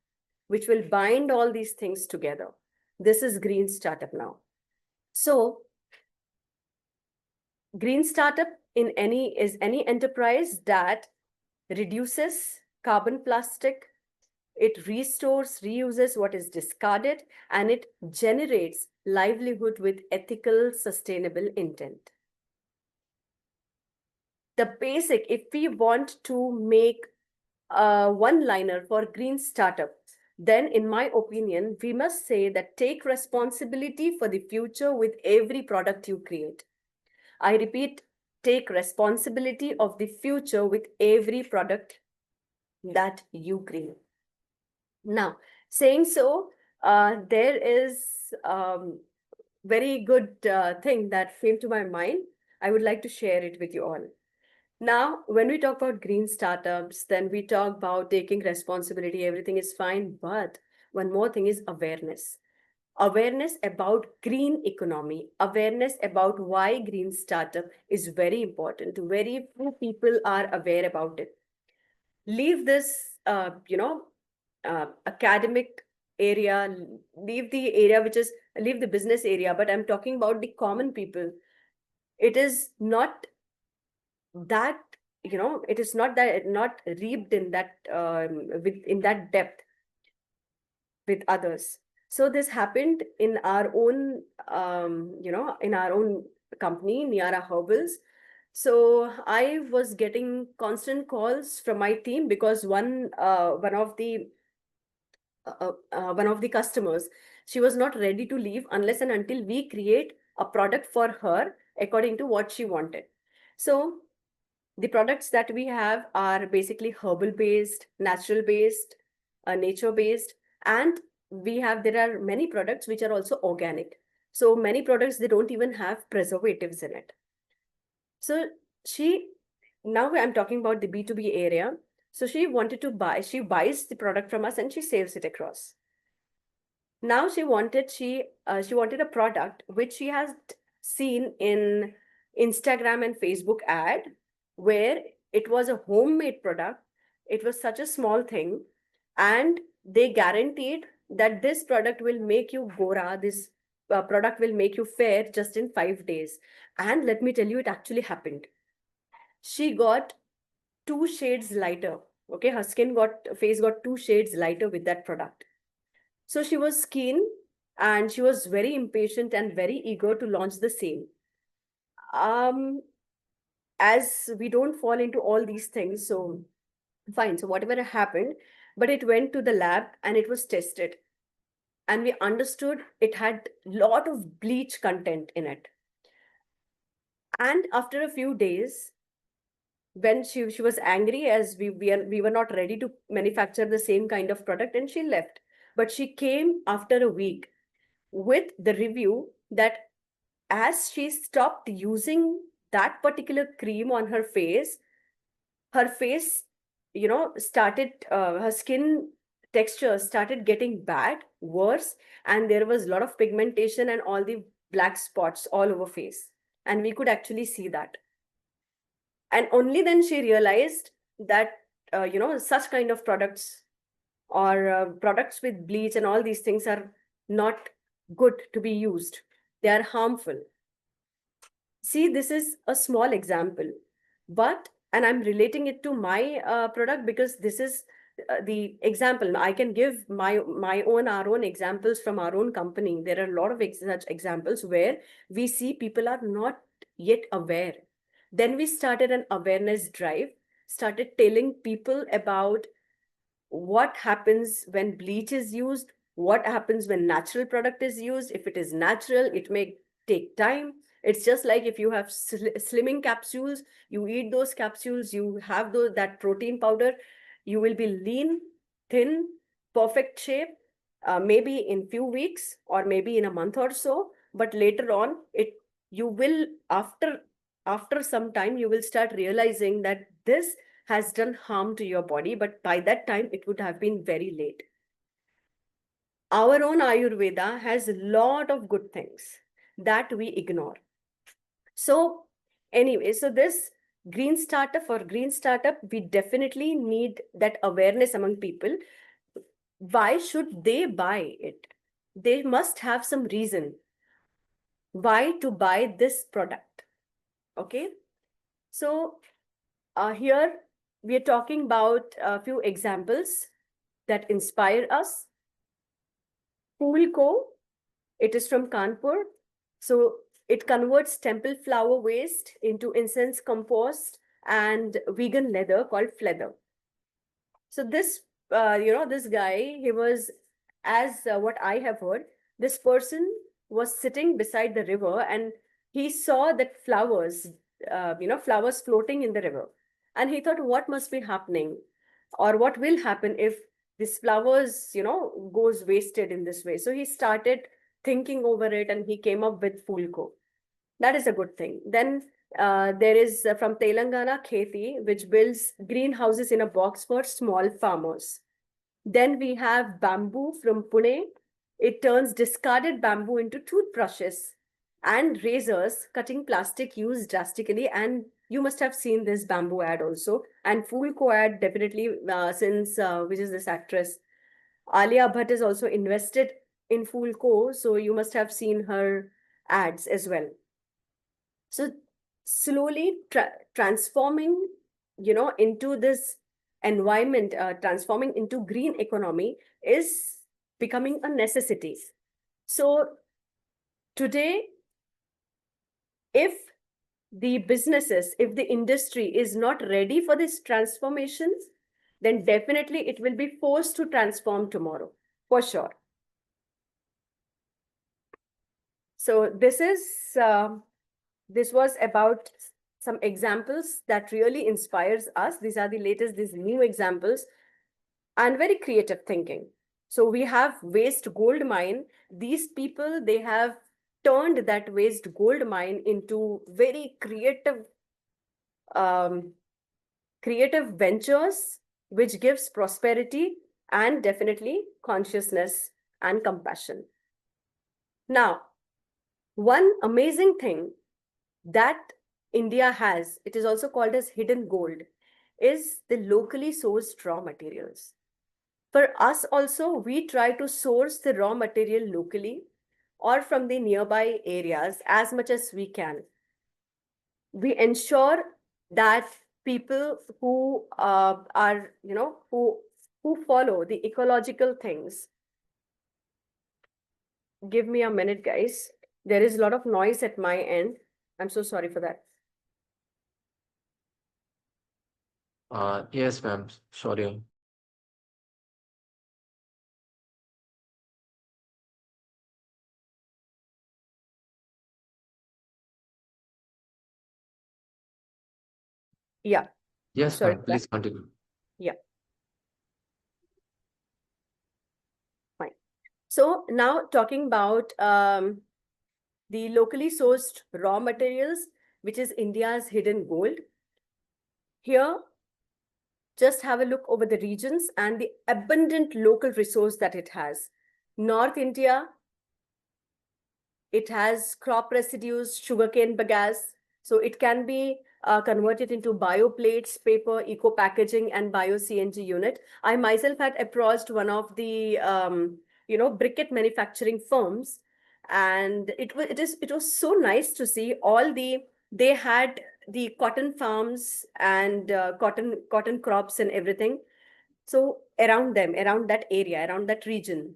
which will bind all these things together. This is green startup now. So green startup is any enterprise that reduces carbon plastic, it restores, reuses what is discarded, and it generates livelihood with ethical, sustainable intent. The basic, if we want to make a one-liner for green startup, then in my opinion, we must say that take responsibility for the future with every product you create. I repeat, take responsibility of the future with every product that you create. Now, saying so, there is very good thing that came to my mind. I would like to share it with you all. Now, when we talk about green startups, then we talk about taking responsibility, everything is fine. But one more thing is awareness. Awareness about green economy, awareness about why green startup is very important. Very few people are aware about it. Leave this, academic area, leave the area leave the business area, but I'm talking about the common people. It is not that, it is not that, not reaped in that, in that depth with others. So this happened in our own, in our own company, Niyaara Herbals. So I was getting constant calls from my team because one of the customers, she was not ready to leave unless and until we create a product for her according to what she wanted. So the products that we have are basically herbal based, natural based, nature based, and there are many products which are also organic. So many products, they don't even have preservatives in it. So now I'm talking about the B2B area. So she buys the product from us and she sells it across. Now she wanted a product which she has seen in Instagram and Facebook ad, where it was a homemade product. It was such a small thing, and they guaranteed that this product will make you gora, this product will make you fair just in 5 days. And let me tell you, it actually happened. She got 2 shades lighter. Okay, her face got 2 shades lighter with that product. So she was keen and she was very impatient and very eager to launch the same. As we don't fall into all these things, so fine. So whatever happened, but it went to the lab and it was tested. And we understood it had a lot of bleach content in it. And after a few days, when she was angry, as we were not ready to manufacture the same kind of product, and she left. But she came after a week with the review that as she stopped using that particular cream on her face, started, her skin texture started getting bad, worse, and there was a lot of pigmentation and all the black spots all over face. and we could actually see that. And only then she realized that, such kind of products or products with bleach and all these things are not good to be used. They are harmful. See, this is a small example, and I'm relating it to my product because this is the example. I can give our own examples from our own company. There are a lot of such examples where we see people are not yet aware. Then we started an awareness drive, started telling people about what happens when bleach is used, what happens when natural product is used. If it is natural, it may take time. It's just like if you have slimming capsules, you eat those capsules, you have that protein powder, you will be lean, thin, perfect shape, maybe in few weeks or maybe in a month or so. But later on, you will, after some time, you will start realizing that this has done harm to your body, but by that time it would have been very late. Our own Ayurveda has a lot of good things that we ignore. So anyway, so this green startup, we definitely need that awareness among people. Why should they buy it? They must have some reason why to buy this product. Okay. So here we are talking about a few examples that inspire us. Phool, it is from Kanpur. So it converts temple flower waste into incense compost and vegan leather called Fleather. So this, this guy, he was, as what I have heard, this person was sitting beside the river and he saw that flowers, flowers floating in the river. And he thought, what must be happening? Or what will happen if this flowers, goes wasted in this way? So he started thinking over it and he came up with Fulko. That is a good thing. Then there is from Telangana, Kheti, which builds greenhouses in a box for small farmers. Then we have bamboo from Pune. It turns discarded bamboo into toothbrushes and razors, cutting plastic use drastically. And you must have seen this bamboo ad also. And Fulko ad definitely, since which is this actress, Alia Bhatt is also invested in Fulko. So you must have seen her ads as well. So slowly transforming, into this environment, transforming into green economy is becoming a necessity. So today, if the businesses, if the industry is not ready for this transformation, then definitely it will be forced to transform tomorrow, for sure. So this was about some examples that really inspires us. These are the latest, these new examples, and very creative thinking. So we have waste gold mine. These people, they have turned that waste gold mine into very creative ventures, which gives prosperity and definitely consciousness and compassion. Now, one amazing thing that India has, it is also called as hidden gold, is the locally sourced raw materials. For us also, we try to source the raw material locally or from the nearby areas as much as we can. We ensure that people who are, who follow the ecological things. Give me a minute, guys. There is a lot of noise at my end. I'm so sorry for that. Yes, ma'am. Sorry. Yeah. Yes, Sorry ma'am. for that. Please continue. Yeah. Fine. So now talking about the locally sourced raw materials, which is India's hidden gold. Here, just have a look over the regions and the abundant local resource that it has. North India, It has crop residues, sugarcane bagasse. So it can be converted into bioplates, paper, eco packaging, and bio CNG unit. I myself had approached one of the briquette manufacturing firms, and it was so nice to see they had the cotton farms and cotton crops and everything. So around them, around that area, around that region.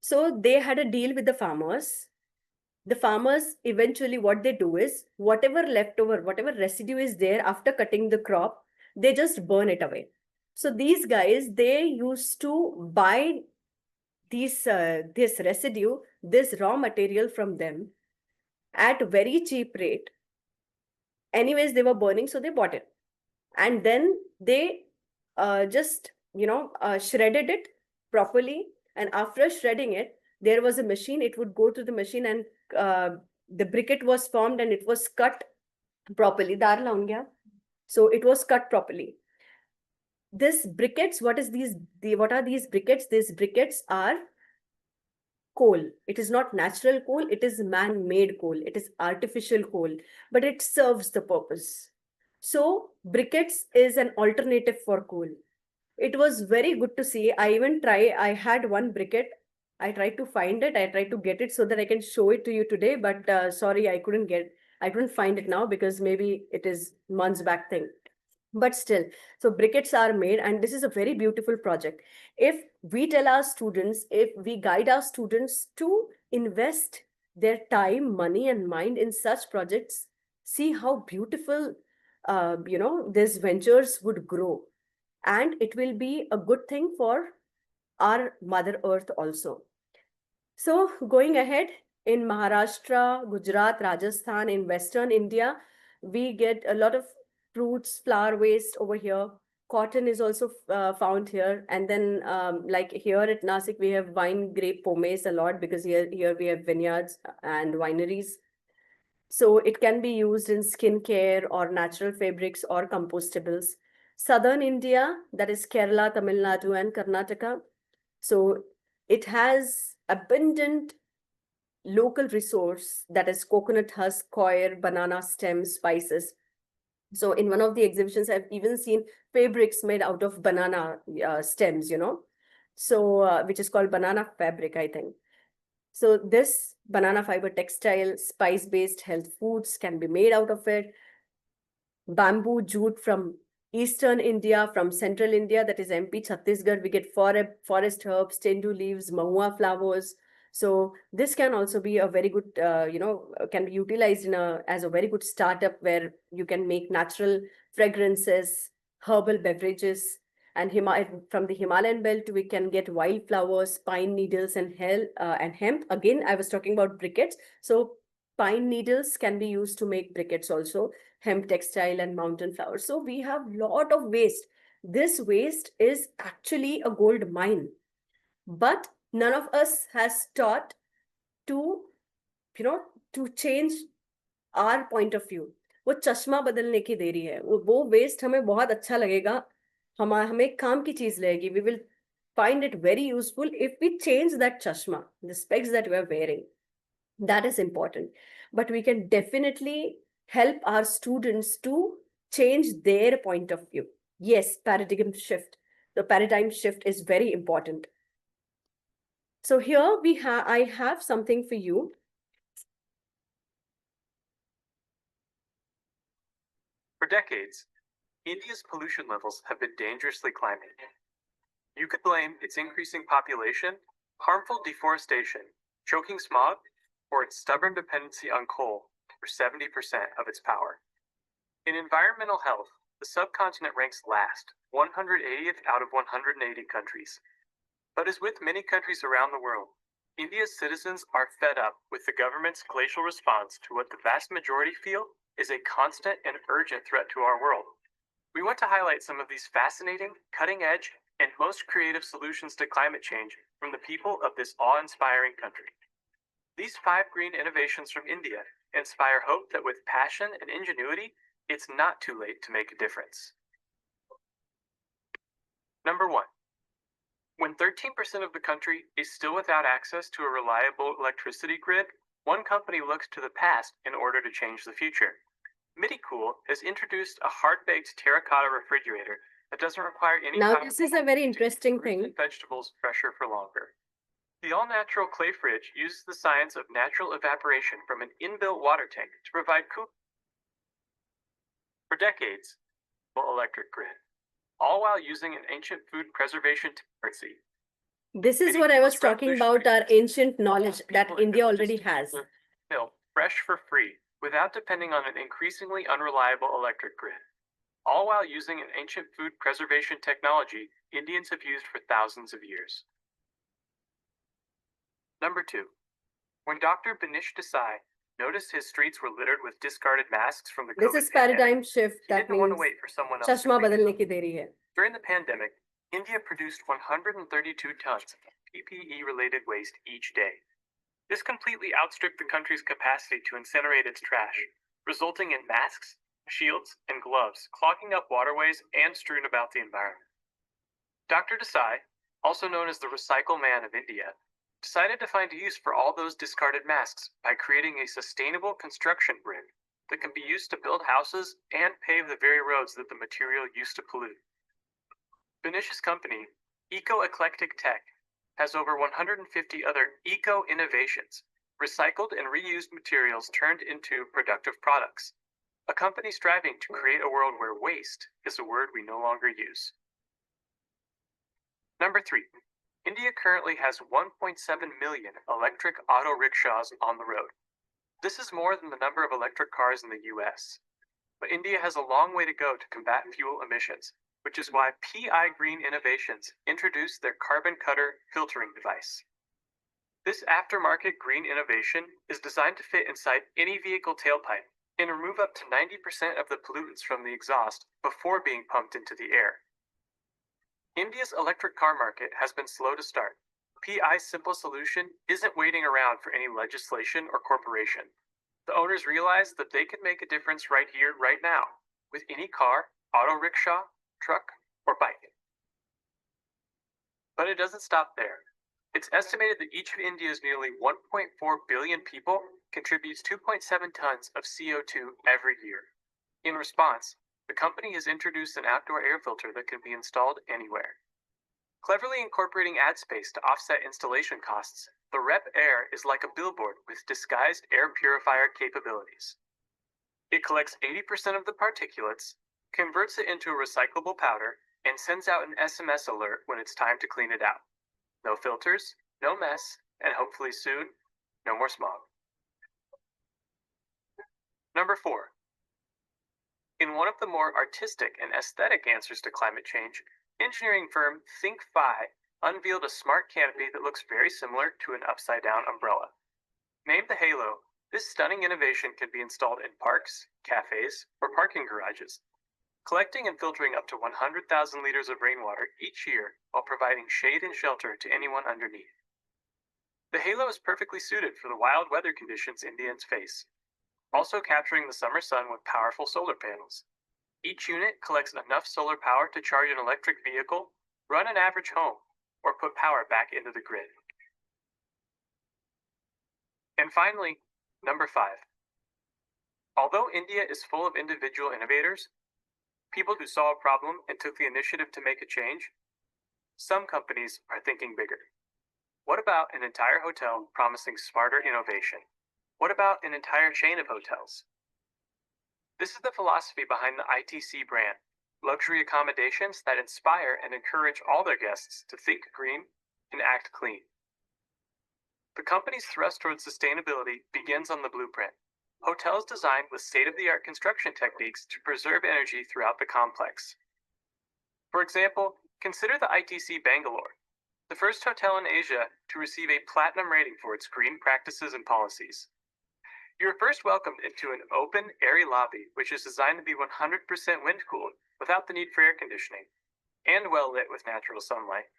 So they had a deal with the farmers. The farmers eventually, what they do is whatever leftover, whatever residue is there after cutting the crop, they just burn it away. So these guys, they used to buy this residue, this raw material from them at very cheap rate. Anyways, they were burning, so they bought it, and then they just shredded it properly. And after shredding it, there was a machine. It would go to the machine, and the briquette was formed, and it was cut properly. Dar laun gaya. So it was cut properly. This briquettes, what are these briquettes? These briquettes are coal. It is not natural coal, it is man-made coal, it is artificial coal, but it serves the purpose. So briquettes is an alternative for coal. It was very good to see. I had one briquette. I tried to find it. I tried to get it so that I can show it to you today, but sorry, I couldn't find it now because maybe it is months back thing. But still, so briquettes are made, and this is a very beautiful project. If we tell our students, if we guide our students to invest their time, money, and mind in such projects, see how beautiful, these ventures would grow. And it will be a good thing for our Mother Earth also. So going ahead, in Maharashtra, Gujarat, Rajasthan, in Western India, we get a lot of fruits, flower waste over here. Cotton is also found here. And then like here at Nasik, we have wine grape pomace a lot because here we have vineyards and wineries. So it can be used in skincare or natural fabrics or compostables. Southern India, that is Kerala, Tamil Nadu, and Karnataka. So it has abundant local resource, that is coconut husk, coir, banana stems, spices. So in one of the exhibitions, I've even seen fabrics made out of banana stems, so which is called banana fabric, I think. So this banana fiber textile, spice-based health foods can be made out of it. Bamboo jute from Eastern India, from Central India, that is MP, Chhattisgarh, we get forest herbs, tendu leaves, mahua flowers. So this can also be a very good, can be utilized as a very good startup where you can make natural fragrances, herbal beverages. And from the Himalayan belt, we can get wildflowers, pine needles, and hemp. Again, I was talking about briquettes. So pine needles can be used to make briquettes also, hemp textile, and mountain flowers. So we have a lot of waste. This waste is actually a gold mine, but none of us has taught to, to change our point of view. वो चश्मा बदलने की देरी है. वो waste हमें बहुत अच्छा लगेगा, हमें काम की चीज लगेगी. We will find it very useful if we change that chashma, the specs that we are wearing. That is important. But we can definitely help our students to change their point of view. Yes, paradigm shift. The paradigm shift is very important. So here I have something for you. For decades, India's pollution levels have been dangerously climbing. You could blame its increasing population, harmful deforestation, choking smog, or its stubborn dependency on coal for 70% of its power. In environmental health, the subcontinent ranks last, 180th out of 180 countries. But as with many countries around the world, India's citizens are fed up with the government's glacial response to what the vast majority feel is a constant and urgent threat to our world. We want to highlight some of these fascinating, cutting-edge, and most creative solutions to climate change from the people of this awe-inspiring country. These 5 green innovations from India inspire hope that with passion and ingenuity, it's not too late to make a difference. Number 1. When 13% of the country is still without access to a reliable electricity grid, one company looks to the past in order to change the future. MidiCool has introduced a hard-baked terracotta refrigerator that doesn't require any Now, power this is a very to keep interesting fruits thing. and vegetables fresher for longer. The all-natural clay fridge uses the science of natural evaporation from an inbuilt water tank to provide cooling. For decades, electric grid, all while using an ancient food preservation technology. This is what I was talking about, our ancient knowledge that India already has. Milk fresh for free without depending on an increasingly unreliable electric grid. All while using an ancient food preservation technology Indians have used for thousands of years. Number 2. When Dr. Banish Desai noticed his streets were littered with discarded masks from the This COVID is paradigm pandemic, shift. he That didn't want to means wait for someone else to चश्मा clean it बदलने up. की देरी है. During the pandemic, India produced 132 tons of PPE-related waste each day. This completely outstripped the country's capacity to incinerate its trash, resulting in masks, shields, and gloves clogging up waterways and strewn about the environment. Dr. Desai, also known as the Recycle Man of India, decided to find a use for all those discarded masks by creating a sustainable construction brick that can be used to build houses and pave the very roads that the material used to pollute. Banish's company, Eco-Eclectic Tech, has over 150 other eco-innovations, recycled and reused materials turned into productive products. A company striving to create a world where waste is a word we no longer use. Number 3. India currently has 1.7 million electric auto rickshaws on the road. This is more than the number of electric cars in the US. But India has a long way to go to combat fuel emissions, which is why PI Green Innovations introduced their carbon cutter filtering device. This aftermarket green innovation is designed to fit inside any vehicle tailpipe and remove up to 90% of the pollutants from the exhaust before being pumped into the air. India's electric car market has been slow to start. PI's simple solution isn't waiting around for any legislation or corporation. The owners realize that they can make a difference right here, right now, with any car, auto rickshaw, truck, or bike. But it doesn't stop there. It's estimated that each of India's nearly 1.4 billion people contributes 2.7 tons of CO2 every year. In response, the company has introduced an outdoor air filter that can be installed anywhere. Cleverly incorporating ad space to offset installation costs, the Rep Air is like a billboard with disguised air purifier capabilities. It collects 80% of the particulates, converts it into a recyclable powder, and sends out an SMS alert when it's time to clean it out. No filters, no mess, and hopefully soon, no more smog. Number 4. In one of the more artistic and aesthetic answers to climate change, engineering firm Think5 unveiled a smart canopy that looks very similar to an upside-down umbrella. Named the Halo, this stunning innovation can be installed in parks, cafes, or parking garages, collecting and filtering up to 100,000 liters of rainwater each year while providing shade and shelter to anyone underneath. The Halo is perfectly suited for the wild weather conditions Indians face, also capturing the summer sun with powerful solar panels. Each unit collects enough solar power to charge an electric vehicle, run an average home, or put power back into the grid. And finally, number 5. Although India is full of individual innovators, people who saw a problem and took the initiative to make a change, some companies are thinking bigger. What about an entire hotel promising smarter innovation? What about an entire chain of hotels? This is the philosophy behind the ITC brand, luxury accommodations that inspire and encourage all their guests to think green and act clean. The company's thrust towards sustainability begins on the blueprint. Hotels designed with state-of-the-art construction techniques to preserve energy throughout the complex. For example, consider the ITC Bangalore, the first hotel in Asia to receive a platinum rating for its green practices and policies. You are first welcomed into an open, airy lobby, which is designed to be 100% wind-cooled without the need for air conditioning, and well-lit with natural sunlight.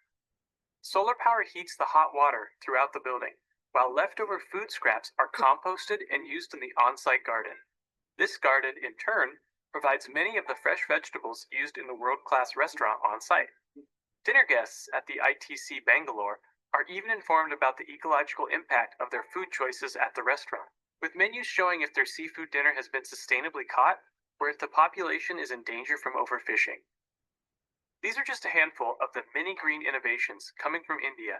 Solar power heats the hot water throughout the building, while leftover food scraps are composted and used in the on-site garden. This garden, in turn, provides many of the fresh vegetables used in the world-class restaurant on-site. Dinner guests at the ITC Bangalore are even informed about the ecological impact of their food choices at the restaurant, with menus showing if their seafood dinner has been sustainably caught or if the population is in danger from overfishing. These are just a handful of the many green innovations coming from India,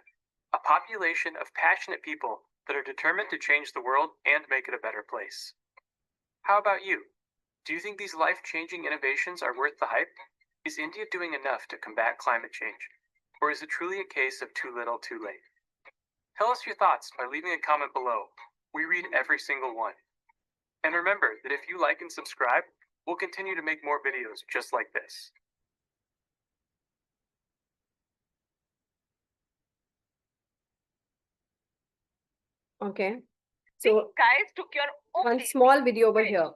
a population of passionate people that are determined to change the world and make it a better place. How about you? Do you think these life-changing innovations are worth the hype? Is India doing enough to combat climate change? Or is it truly a case of too little, too late? Tell us your thoughts by leaving a comment below. We read every single one. And remember that if you like and subscribe, we'll continue to make more videos just like this. Okay. These So guys took your one only small video over Great. here.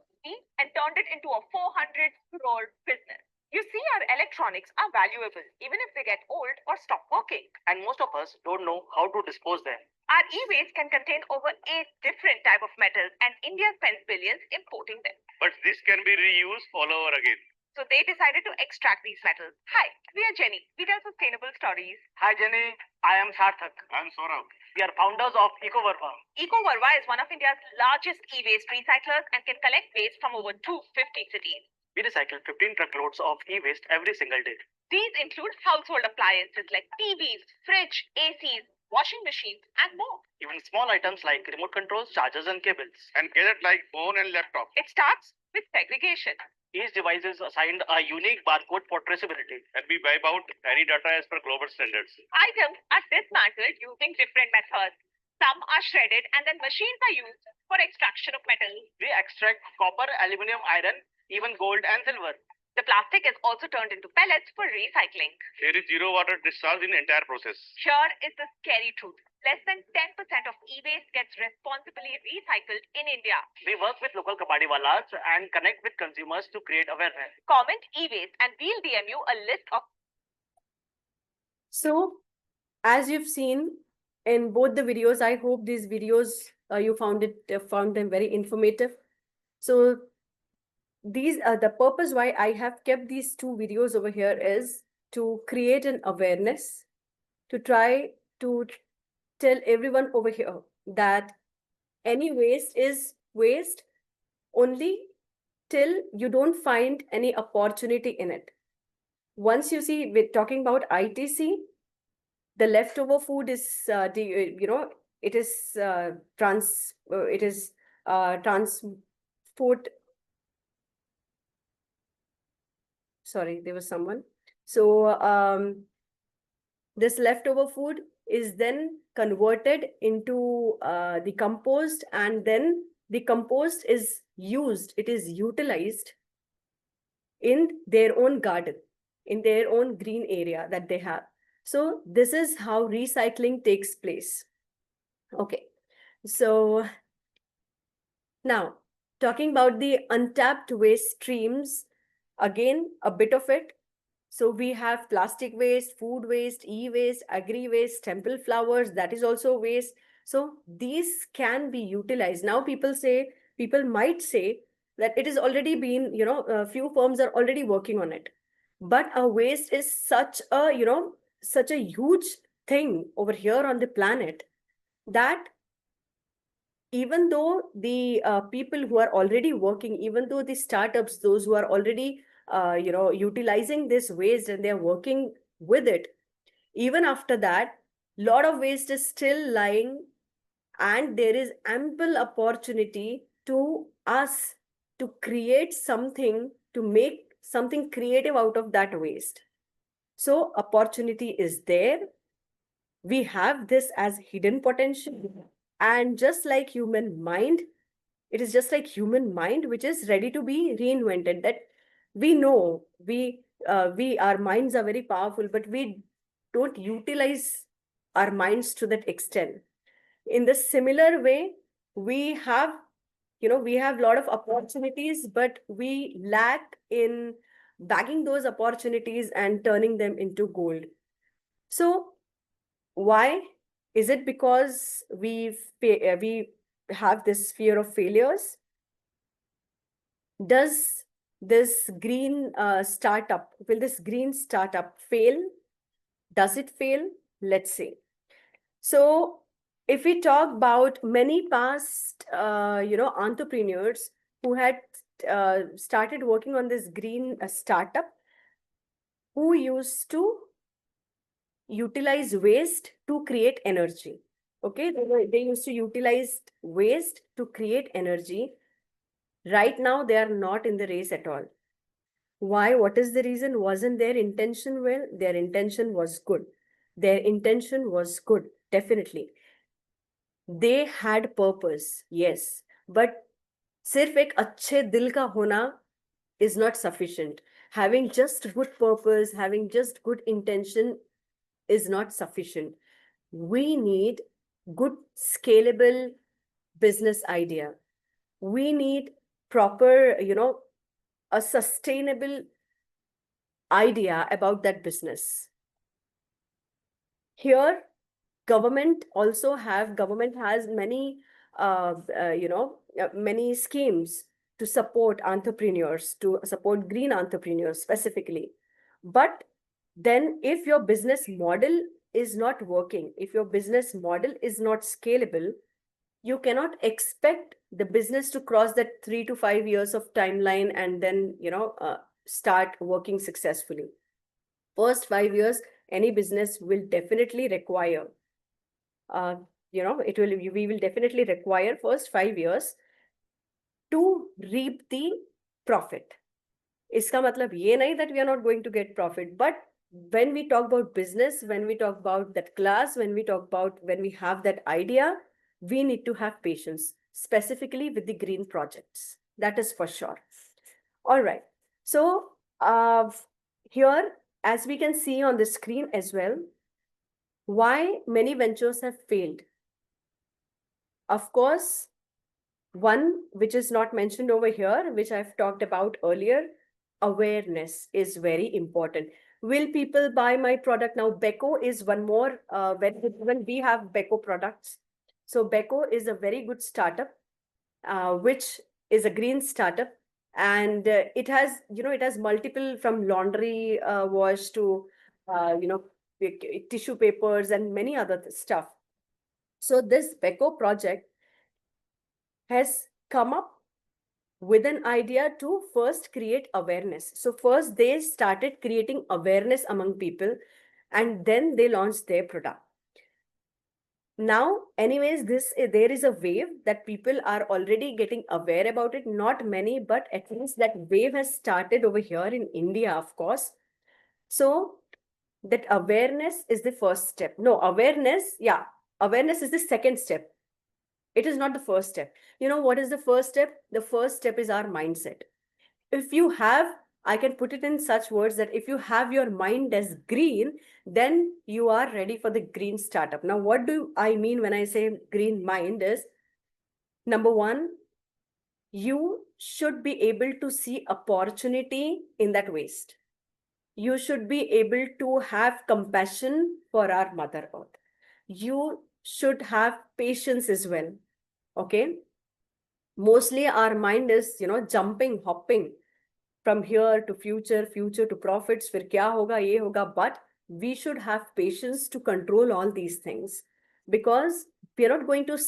and turned it into a 400 crore business. You see, our electronics are valuable even if they get old or stop working. And most of us don't know how to dispose them. Our e-waste can contain over 8 different type of metals, and India spends billions importing them. But this can be reused all over again. So they decided to extract these metals. Hi, we are Jenny. We tell sustainable stories. Hi Jenny, I am Sarthak. I'm Saurabh. We are founders of EcoVerva. EcoVerva is one of India's largest e-waste recyclers and can collect waste from over 250 cities. We recycle 15 truckloads of e-waste every single day. These include household appliances like TVs, fridge, ACs, washing machines, and more. Even small items like remote controls, chargers and cables. And gadgets like phone and laptop. It starts with segregation. Each device is assigned a unique barcode for traceability. And we wipe out any data as per global standards. Items are dismantled using different methods. Some are shredded and then machines are used for extraction of metals. We extract copper, aluminum, iron, even gold and silver. The plastic is also turned into pellets for recycling. There is zero water discharge in the entire process. Here is the scary truth. Less than 10% of e-waste gets responsibly recycled in India. We work with local kabadiwalas and connect with consumers to create awareness. Comment e-waste and we'll DM you a list of. So, as you've seen in both the videos, I hope these videos you found them very informative. So, these are the purpose why I have kept these two videos over here is to create an awareness, to try to tell everyone over here that any waste is waste only till you don't find any opportunity in it. Once you see, we're talking about ITC, the leftover food is it is transport. Sorry, there was someone. So this leftover food is then converted into the compost, and then the compost is used, it is utilized in their own garden, in their own green area that they have. So this is how recycling takes place. Okay, so now talking about the untapped waste streams, again, a bit of it. So we have plastic waste, food waste, e-waste, agri-waste, temple flowers, that is also waste. So these can be utilized. Now people might say that it is already been, a few firms are already working on it. But a waste is such a huge thing over here on the planet that even though the people who are already working, even though the startups, those who are already utilizing this waste and they're working with it, even after that, lot of waste is still lying, and there is ample opportunity to us to create something, to make something creative out of that waste. So opportunity is there. We have this as hidden potential, and just like human mind, it is just like human mind which is ready to be reinvented. That we know our minds are very powerful, but we don't utilize our minds to that extent. In the similar way, we have a lot of opportunities, but we lack in bagging those opportunities and turning them into gold. So why is it? Because we have this fear of failures. Does this green startup, will this green startup fail? Does it fail? Let's see. So if we talk about many past, entrepreneurs who had started working on this green startup, who used to utilize waste to create energy. Okay, they used to utilize waste to create energy. Right now, they are not in the race at all. Why? What is the reason? Wasn't their intention well? Their intention was good. Their intention was good, definitely. They had purpose, yes. But सिर्फ एक अच्छे दिल का होना is not sufficient. Having just good purpose, having just good intention is not sufficient. We need good scalable business idea. We need proper, a sustainable idea about that business. Here, government has many, many schemes to support entrepreneurs, to support green entrepreneurs specifically. But then if your business model is not working, if your business model is not scalable, you cannot expect the business to cross that 3 to 5 years of timeline and then, start working successfully. First 5 years, any business will definitely require, we will definitely require first 5 years to reap the profit. Iska matlab ye nahi that we are not going to get profit, but when we talk about business, when we talk about that class, when we have that idea, we need to have patience, specifically with the green projects. That is for sure. All right. So here, as we can see on the screen as well, why many ventures have failed. Of course, one which is not mentioned over here, which I've talked about earlier, awareness is very important. Will people buy my product now? Beko is one more, when we have Beko products. So Beko is a very good startup, which is a green startup. And it has multiple, from laundry wash to, tissue papers and many other stuff. So this Beko project has come up with an idea to first create awareness. So first they started creating awareness among people, and then they launched their product. Now, anyways, there is a wave that people are already getting aware about it. Not many, but at least that wave has started over here in India, of course. So that awareness is the first step. No, awareness is the second step. It is not the first step. You know what is the first step? The first step is our mindset. If you have, I can put it in such words that if you have your mind as green, then you are ready for the green startup. Now, what do I mean when I say green mind is, number one, you should be able to see opportunity in that waste. You should be able to have compassion for our Mother Earth. You should have patience as well. Okay. Mostly our mind is, jumping, hopping from here to future to profits, fir kya hoga, ye hoga. But we should have patience to control all these things, because we are not going to,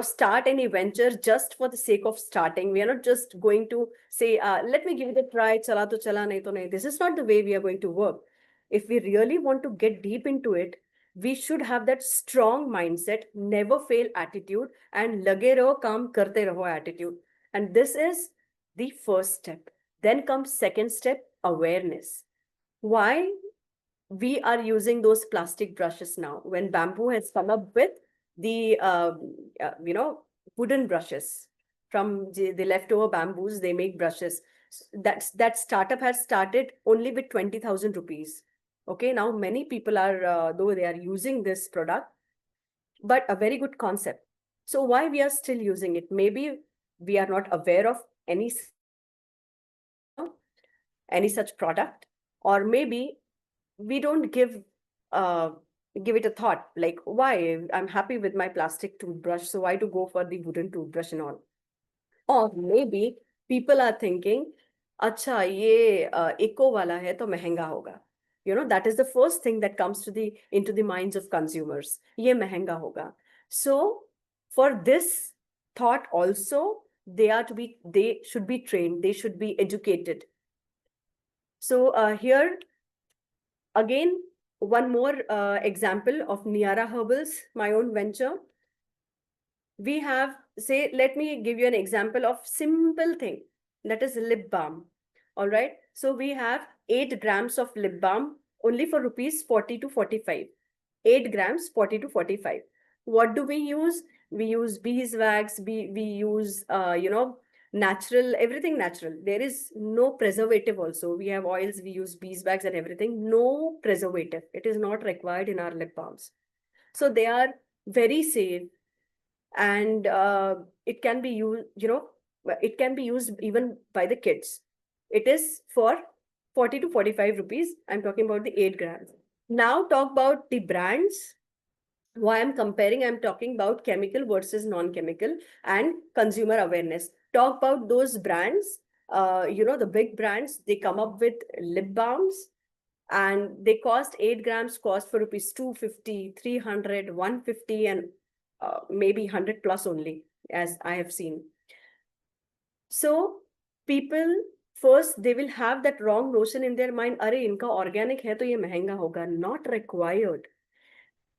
start any venture just for the sake of starting. We are not just going to say, let me give it a try, chala to chala, nahi to nahi. This is not the way we are going to work. If we really want to get deep into it, we should have that strong mindset, never fail attitude, and lage raho, kaam karte raho attitude. And this is the first step. Then comes second step, awareness. Why we are using those plastic brushes now, when bamboo has come up with the wooden brushes from the leftover bamboos. They make brushes. That startup has started only with 20,000 rupees. Okay, now many people are, though they are using this product, but a very good concept. So why we are still using it? Maybe we are not aware of any such product, or maybe we don't give it a thought, like, why? I'm happy with my plastic toothbrush, so why to go for the wooden toothbrush and all? Or maybe people are thinking, अच्छा ये eco वाला है तो महंगा होगा. that is the first thing that comes into the minds of consumers. Ye mehenga hoga. So for this thought also, they should be trained, they should be educated. So here again, one more example of Niyaara Herbals, my own venture. We have, say, let me give you an example of simple thing, that is lip balm. All right. So we have 8 grams of lip balm only for rupees 40 to 45. 8 grams, 40 to 45. What do we use? We use beeswax, we use, natural, everything natural. There is no preservative also. We have oils, we use beeswax and everything. No preservative. It is not required in our lip balms. So they are very safe, and it can be used, it can be used even by the kids. It is for 40 to 45 rupees. I'm talking about the 8 grams. Now talk about the brands. Why I'm comparing, I'm talking about chemical versus non-chemical and consumer awareness. Talk about those brands, the big brands, they come up with lip balms and they cost 8 grams cost for rupees 250, 300, 150 and maybe 100 plus only, as I have seen. So people, first, they will have that wrong notion in their mind, अरे इनका organic है तो ये महंगा होगा. Not required.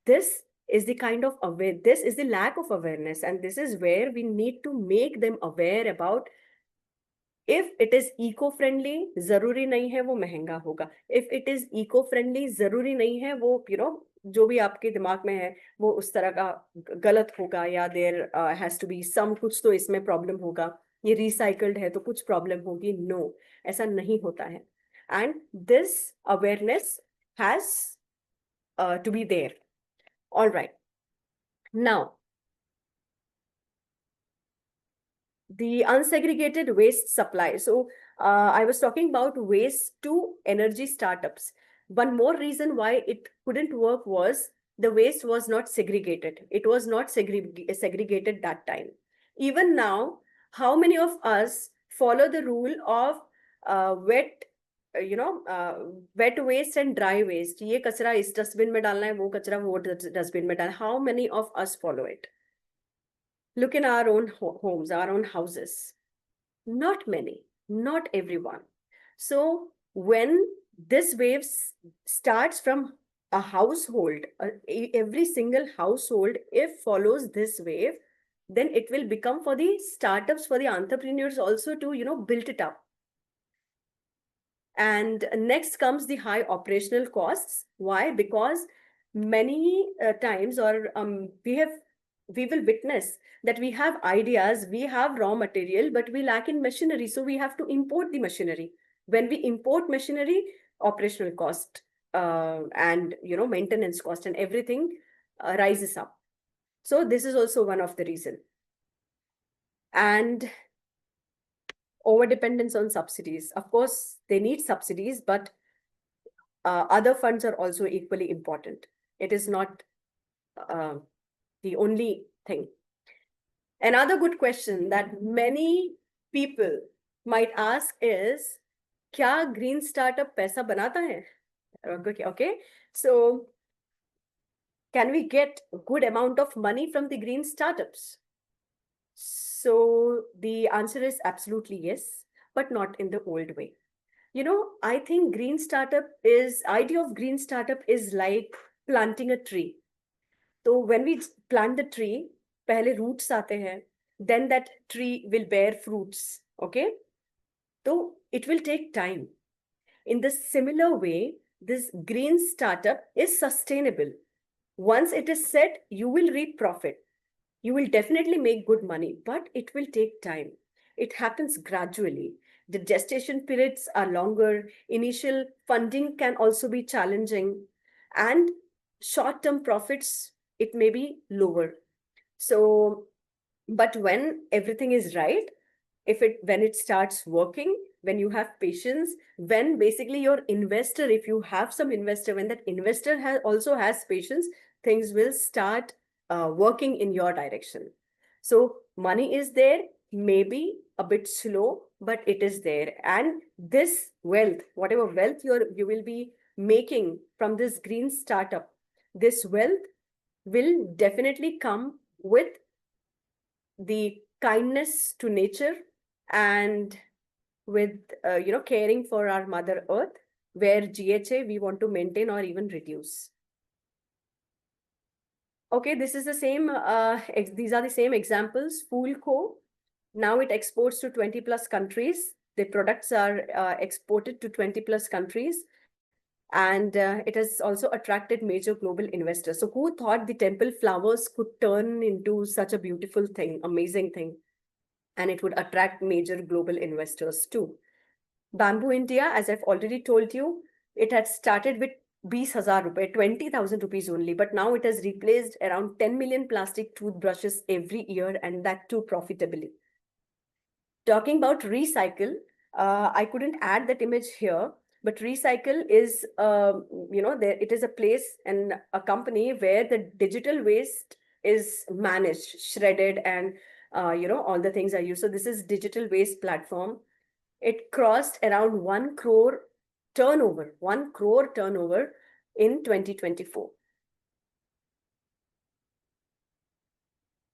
This is the kind of this is the lack of awareness, and this is where we need to make them aware about. If it is eco-friendly, जरूरी नहीं है वो महंगा होगा. If it is eco-friendly, जरूरी नहीं है वो, जो भी आपके दिमाग में है वो उस तरह का गलत होगा, या there has to be some, कुछ तो इसमें प्रॉब्लम होगा. ये रिसाइकल्ड है तो कुछ प्रॉब्लम होगी. नो, ऐसा नहीं होता है. And this awareness has to be there. All right. Now, the unsegregated waste supply. So I was talking about waste to energy startups. One more reason why it couldn't work was the waste was not segregated. It was not segregated that time. Even now, how many of us follow the rule of wet waste and dry waste? ये कचरा इस dustbin में डालना है, वो कचरा वो dustbin में डालना है. How many of us follow it? Look in our own homes, our own houses. Not many, not everyone. So when this wave starts from a household, every single household, if follows this wave, then it will become for the startups, for the entrepreneurs also to, build it up. And next comes the high operational costs. Why? Because many times, or we will witness that we have ideas, we have raw material, but we lack in machinery. So we have to import the machinery. When we import machinery, operational cost and maintenance cost and everything rises up. So this is also one of the reasons. And over dependence on subsidies. Of course, they need subsidies, but other funds are also equally important. It is not the only thing. Another good question that many people might ask is, क्या green startup पैसा बनाता है? Okay. So can we get a good amount of money from the green startups? So the answer is absolutely yes, but not in the old way. I think idea of green startup is like planting a tree. So when we plant the tree, पहले roots आते हैं, then that tree will bear fruits. Okay? So it will take time. In the similar way, this green startup is sustainable. Once it is set, you will reap profit. You will definitely make good money, but it will take time. It happens gradually. The gestation periods are longer. Initial funding can also be challenging, and short-term profits, it may be lower. So, but when everything is right, when it starts working, when you have patience, when basically your investor, if you have some investor, when that investor also has patience, things will start working in your direction. So money is there, maybe a bit slow, but it is there. And this wealth, whatever wealth you will be making from this green startup, this wealth will definitely come with the kindness to nature and with caring for our mother earth, where GHA we want to maintain or even reduce. Okay, this is the same, these are the same examples. Foolco, now it exports to 20 plus countries. The products are exported to 20 plus countries. And it has also attracted major global investors. So who thought the temple flowers could turn into such a beautiful thing, amazing thing? And it would attract major global investors too. Bamboo India, as I've already told you, it had started with 20,000 rupees, 20,000 rupees only, but now it has replaced around 10 million plastic toothbrushes every year, and that too profitably. Talking about recycle, I couldn't add that image here, but recycle is, there it is a place and a company where the digital waste is managed, shredded, and all the things are used. So this is digital waste platform. It crossed around 1 crore turnover, 1 crore turnover in 2024.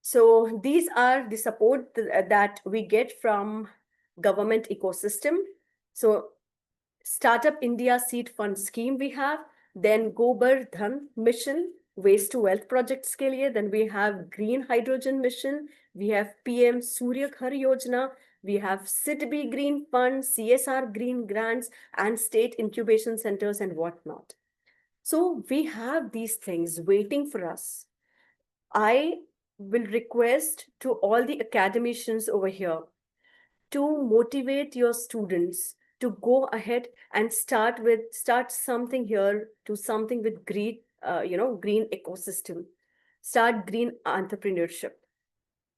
So these are the support that we get from government ecosystem. So Startup India Seed Fund Scheme we have, then Gobar Dhan Mission, Waste to Wealth projects के लिए, then we have Green Hydrogen Mission, we have PM Surya Ghar Yojana, we have SIDBI Green Fund, CSR Green Grants, and state incubation centers and whatnot. So we have these things waiting for us. I will request to all the academicians over here to motivate your students to go ahead and start something here, to something with green, green ecosystem. Start green entrepreneurship.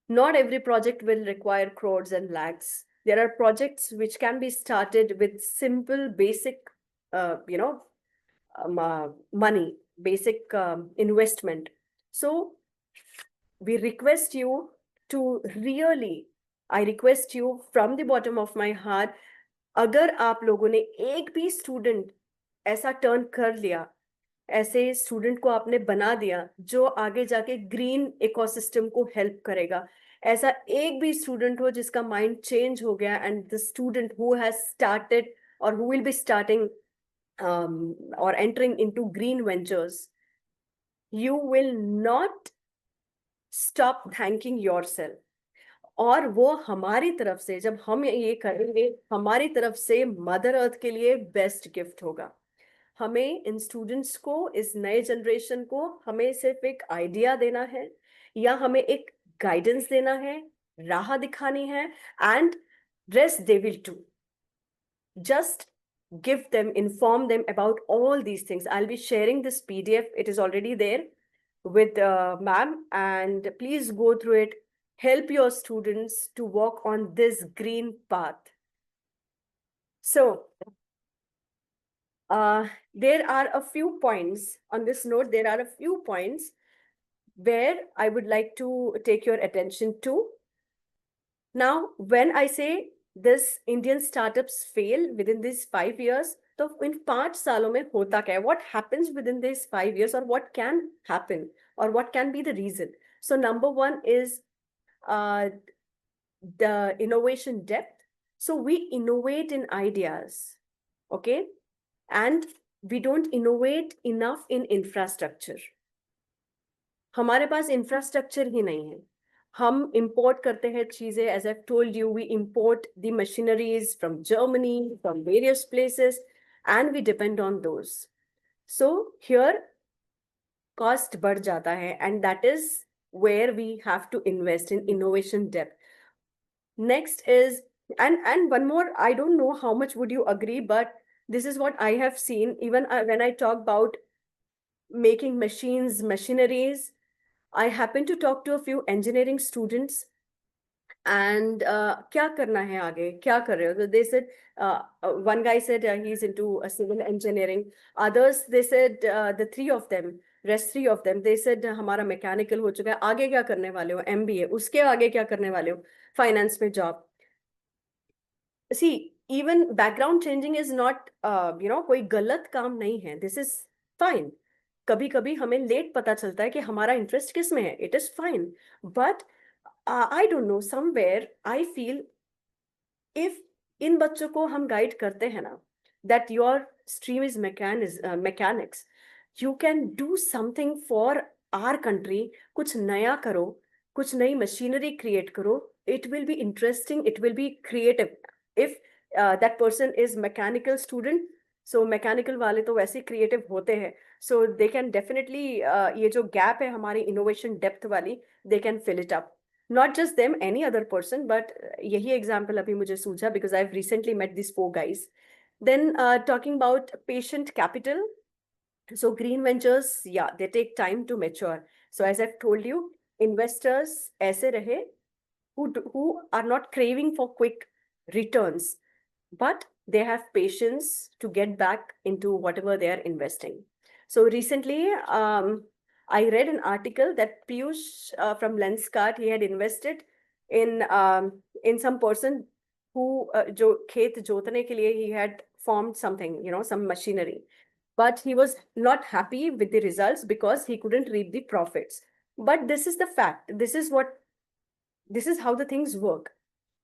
Not every project will require crores and lakhs. There are projects which can be started with simple, basic, money, basic investment. So we request you to really, I request you from the bottom of my heart, अगर आप लोगों ने एक भी student ऐसा turn कर लिया, ऐसे स्टूडेंट को आपने बना दिया जो आगे जाके ग्रीन इकोसिस्टम को हेल्प करेगा, ऐसा एक भी स्टूडेंट हो जिसका माइंड चेंज हो गया, and the student who has started और who will be starting or entering into green ventures, you will not stop thanking yourself. और वो हमारी तरफ से, जब हम ये करेंगे, हमारी तरफ से मदर अर्थ के लिए बेस्ट गिफ्ट होगा. हमें इन स्टूडेंट्स को, इस नए जनरेशन को, हमें सिर्फ एक आइडिया देना है या हमें एक गाइडेंस देना है, राह दिखानी है, and rest they will do. Just give them, inform them about all these things. I'll be sharing this PDF. It is already there with ma'am, and please go through it. Help your students to walk on this green path. So there are a few points on this note. There are a few points where I would like to take your attention to. Now, when I say this Indian startups fail within these 5 years, तो इन 5 सालों में होता क्या है? What happens within these 5 years, or what can happen, or what can be the reason? So number one is the innovation depth. So we innovate in ideas, okay? And we don't innovate enough in infrastructure. हमारे पास infrastructure ही नहीं है. हम import करते हैं चीजें, as I've told you, we import the machineries from Germany, from various places, and we depend on those. So here, cost बढ़ जाता है, and that is where we have to invest in innovation depth. Next is, and one more, I don't know how much would you agree, but this is what I have seen, even when I talk about making machines, machineries, I happen to talk to a few engineering students, and क्या करना है आगे, क्या कर रहे हो? So they said, one guy said he's into civil engineering. Others, they said, the three of them, they said हमारा mechanical हो चुका है, आगे क्या करने वाले हो? MBA. उसके आगे क्या करने वाले हो? Finance में job. See, even background changing is not कोई गलत काम नहीं है, this is fine. कभी कभी हमें लेट पता चलता है कि हमारा इंटरेस्ट किस में है, it is fine. But I don't know, somewhere I feel if इन बच्चों को हम गाइड करते हैं ना, that your stream is mechanics, you can do something for our country, कुछ नया करो, कुछ नई मशीनरी क्रिएट करो, it will be interesting, it will be creative. If that person is mechanical student, so mechanical वाले तो वैसे क्रिएटिव होते हैं, so they can definitely ये जो गैप है हमारी इनोवेशन डेप्थ वाली, they can fill it up. Not just them, any other person, but यही example अभी मुझे सूझा because I've recently met these 4 guys. Then talking about patient capital, so green ventures, yeah, they take time to mature. So as I've told you, investors ऐसे रहे who are not craving for quick returns, but they have patience to get back into whatever they are investing. So recently, I read an article that Piyush from Lenskart, he had invested in some person who जो खेत जोतने के लिए he had formed something, some machinery, but he was not happy with the results because he couldn't reap the profits. But this is the fact. This is how the things work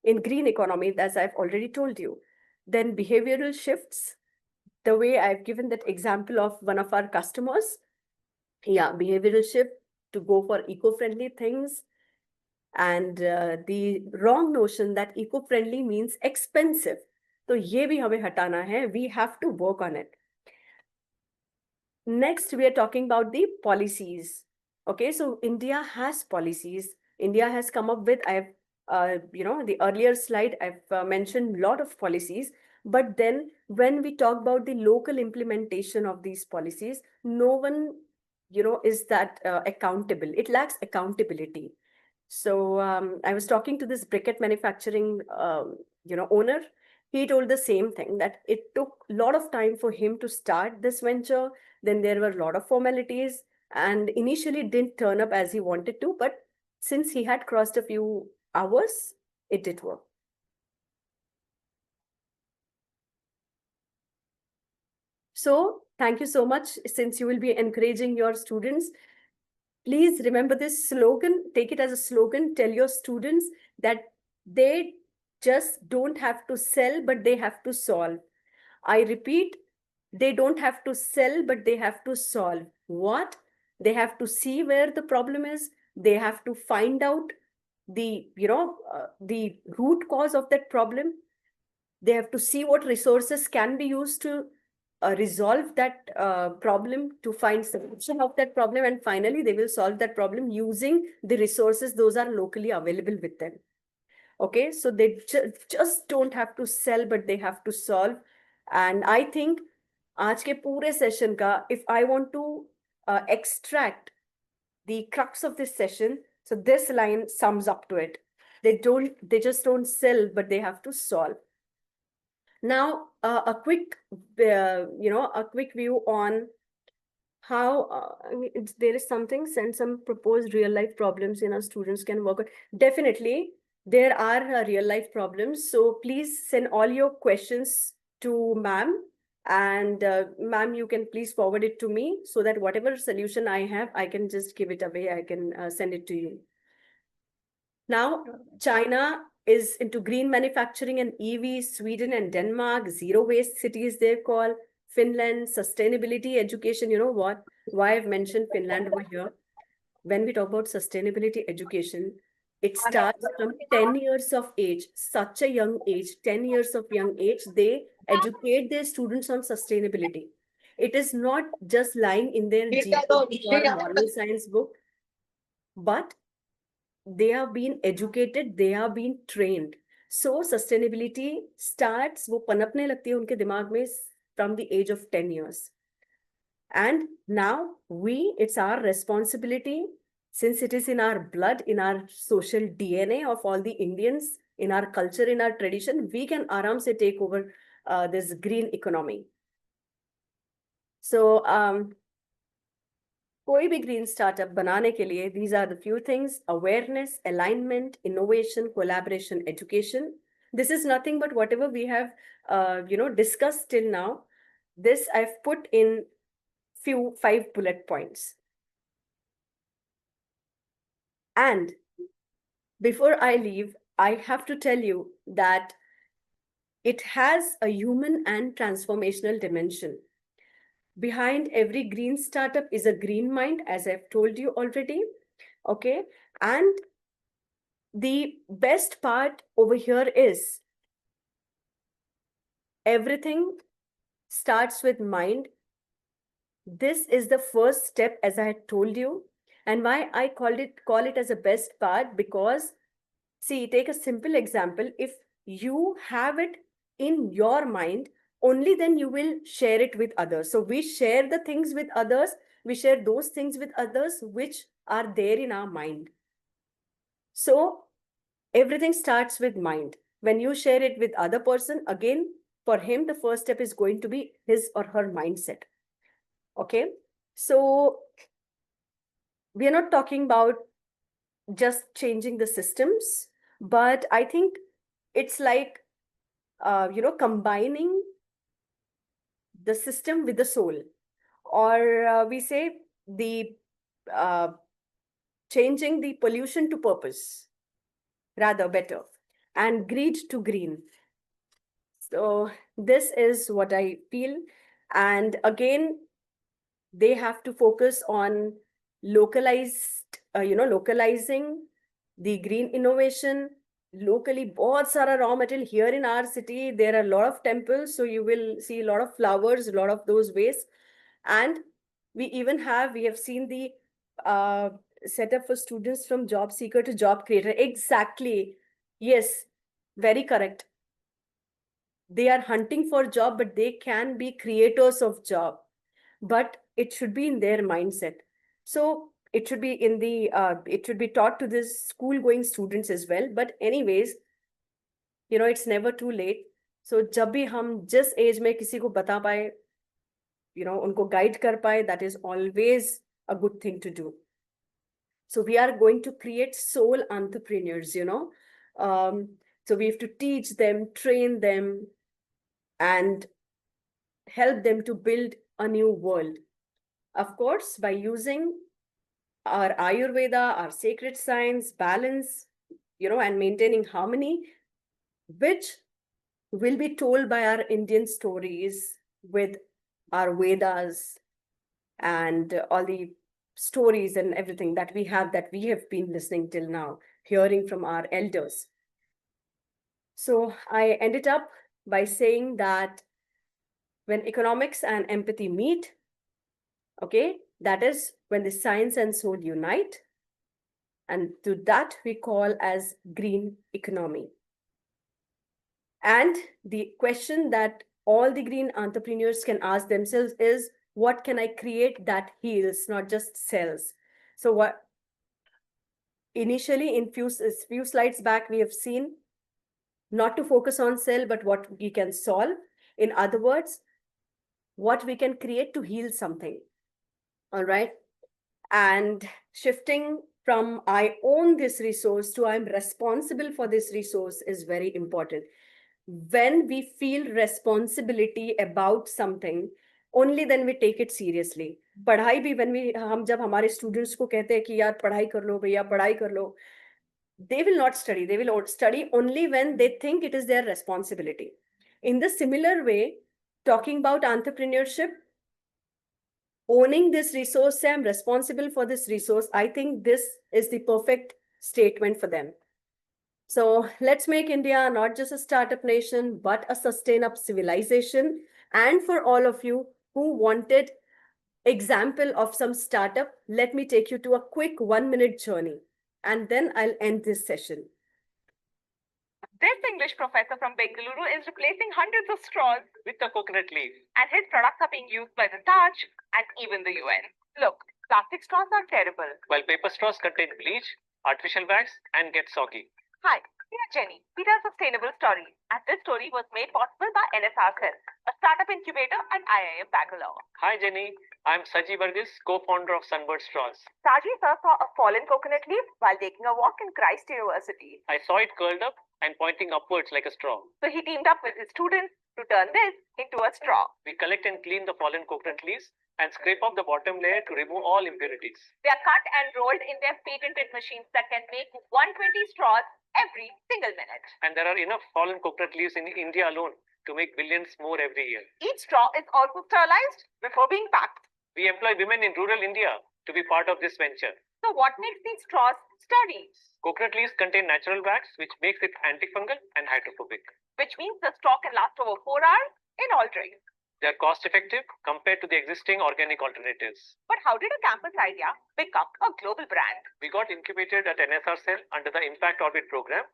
in green economy, as I've already told you. Then behavioral shifts, the way I've given that example of one of our customers. Yeah, behavioral shift to go for eco-friendly things, and the wrong notion that eco-friendly means expensive. So ये भी हमें हटाना है. We have to work on it. Next, we are talking about the policies. Okay, so India has policies. India has come up with, the earlier slide, I've mentioned a lot of policies. But then when we talk about the local implementation of these policies, no one, is that accountable. It lacks accountability. So I was talking to this briquette manufacturing, owner. He told the same thing, that it took a lot of time for him to start this venture. Then there were a lot of formalities, and initially it didn't turn up as he wanted to, but since he had crossed a few hours, it did work. So thank you so much. Since you will be encouraging your students, please remember this slogan, take it as a slogan, tell your students that they just don't have to sell, but they have to solve. I repeat, they don't have to sell, but they have to solve. What? They have to see where the problem is. They have to find out the root cause of that problem. They have to see what resources can be used to resolve that problem, to find solution of that problem, and finally they will solve that problem using the resources those are locally available with them. Okay, so they just don't have to sell, but they have to solve. And I think आज के पूरे session का, if I want to extract the crux of this session, so this line sums up to it. They just don't sell, but they have to solve. Now, a quick view on how there is something, send some proposed real life problems in our students can work on. Definitely, there are real life problems. So please send all your questions to ma'am, and ma'am, you can please forward it to me so that whatever solution I have, I can just give it away. I can send it to you. Now, China is into green manufacturing and EV, Sweden and Denmark, zero waste cities they're called, Finland, sustainability, education. You know what? Why I've mentioned Finland over here? When we talk about sustainability education, it starts from 10 years of age, such a young age, 10 years of young age, they educate their students on sustainability. It is not just lying in their GP or moral science book, but they are being educated, they are being trained. So sustainability starts, वो पनपने लगती है उनके दिमाग में from the age of 10 years. And now it's our responsibility, since it is in our blood, in our social DNA of all the Indians, in our culture, in our tradition, we can aram se take over this green economy. So कोई भी green startup बनाने के लिए, these are the few things: awareness, alignment, innovation, collaboration, education. this is nothing but whatever we have, discussed till now. This I've put in 5 bullet points. And before I leave, I have to tell you that it has a human and transformational dimension. Behind every green startup is a green mind, as I've told you already. Okay. And the best part over here is everything starts with mind. This is the first step, as I had told you. And why I call it as a best part, because see, take a simple example. If you have it in your mind, only then you will share it with others. So we share the things with others. We share those things with others which are there in our mind. So everything starts with mind. When you share it with other person, again, for him, the first step is going to be his or her mindset. Okay. So we are not talking about just changing the systems, but I think it's like, combining the system with the soul, or we say the changing the pollution to purpose, rather better, and greed to green. So this is what I feel. And again, they have to focus on localizing the green innovation locally. बहुत सारा raw material here in our city. There are a lot of temples, so you will see a lot of flowers, a lot of those ways. And we have seen the setup for students from job seeker to job creator. Exactly. Yes, very correct. They are hunting for job, but they can be creators of job. But it should be in their mindset. So it should be it should be taught to this school going students as well. But anyways, it's never too late. So जब भी हम जिस as में किसी को बता पाए, उनको guide कर पाए, that is always a good thing to do. So we are going to create soul entrepreneurs, so we have to teach them, train them, and help them to build a new world. Of course, by using our Ayurveda, our sacred science, balance, and maintaining harmony, which will be told by our Indian stories with our Vedas and all the stories and everything that we have been listening till now, hearing from our elders. So I ended up by saying that when economics and empathy meet, okay, that is when the science and soul unite. And to that we call as green economy. And the question that all the green entrepreneurs can ask themselves is, what can I create that heals, not just sells? So what initially in few slides back, we have seen not to focus on sell, but what we can solve. In other words, what we can create to heal something. All right. And shifting from I own this resource to I'm responsible for this resource is very important. When we feel responsibility about something, only then we take it seriously. पढ़ाई भी हम जब हमारे students को कहते हैं कि यार पढ़ाई कर लो भैया, पढ़ाई कर लो, they will not study. They will study only when they think it is their responsibility. In the similar way, talking about entrepreneurship, owning this resource, I'm responsible for this resource, I think this is the perfect statement for them. So let's make India not just a startup nation, but a sustainable civilization. And for all of you who wanted example of some startup, let me take you to a quick 1-minute journey, and then I'll end this session. This English professor from Bengaluru is replacing hundreds of straws with the coconut leaf. and his products are being used by the Taj and even the UN. Look, plastic straws are terrible. While paper straws contain bleach, artificial wax, and get soggy. Hi, we are Jenny. We tell sustainable stories, and this story was made possible by NSR Health, a startup incubator at IIM Bangalore. Hi Jenny, I'm Saji Varghese, co-founder of Sunbird Straws. Saji sir saw a fallen coconut leaf while taking a walk in Christ University. I saw it curled up and pointing upwards like a straw. So he teamed up with his students to turn this into a straw. We collect and clean the fallen coconut leaves and scrape off the bottom layer to remove all impurities. They are cut and rolled in their patented machines that can make 120 straws every single minute. And there are enough fallen coconut leaves in India alone to make billions more every year. Each straw is also sterilized before being packed. We employ women in rural India to be part of this venture. So what makes these straws sturdy? Coconut leaves contain natural wax, which makes it antifungal and hydrophobic. Which means the straw can last over 4 hours in all drinks. They are cost effective compared to the existing organic alternatives. But how did a campus idea become a global brand? We got incubated at NSR Cell under the Impact Orbit program,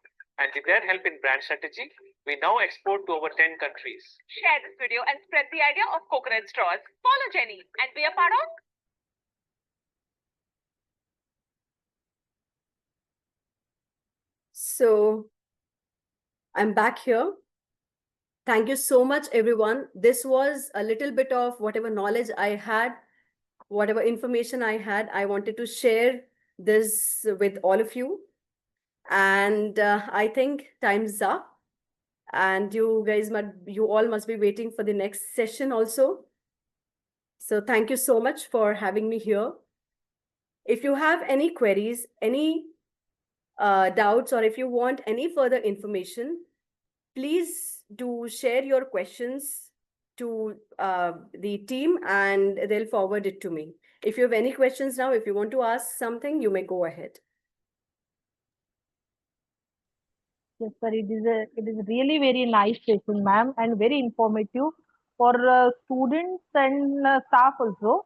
and with their help in brand strategy, we now export to over 10 countries. Share this video and spread the idea of coconut straws. Follow Jenny and be a part of So I'm back here. Thank you so much, everyone. This was a little bit of whatever knowledge I had, whatever information I had. I wanted to share this with all of you. And I think time's up. And you all must be waiting for the next session also. So thank you so much for having me here. If you have any queries, any doubts, or if you want any further information, please do share your questions to the team and they'll forward it to me. If you have any questions now, if you want to ask something, you may go ahead. Yes, sir. It is really very nice session, ma'am, and very informative for students and staff also.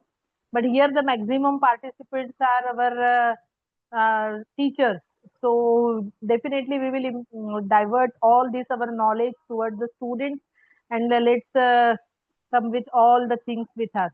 But here the maximum participants are our teachers. So definitely we will divert all this our knowledge towards the students, and let's come with all the things with us.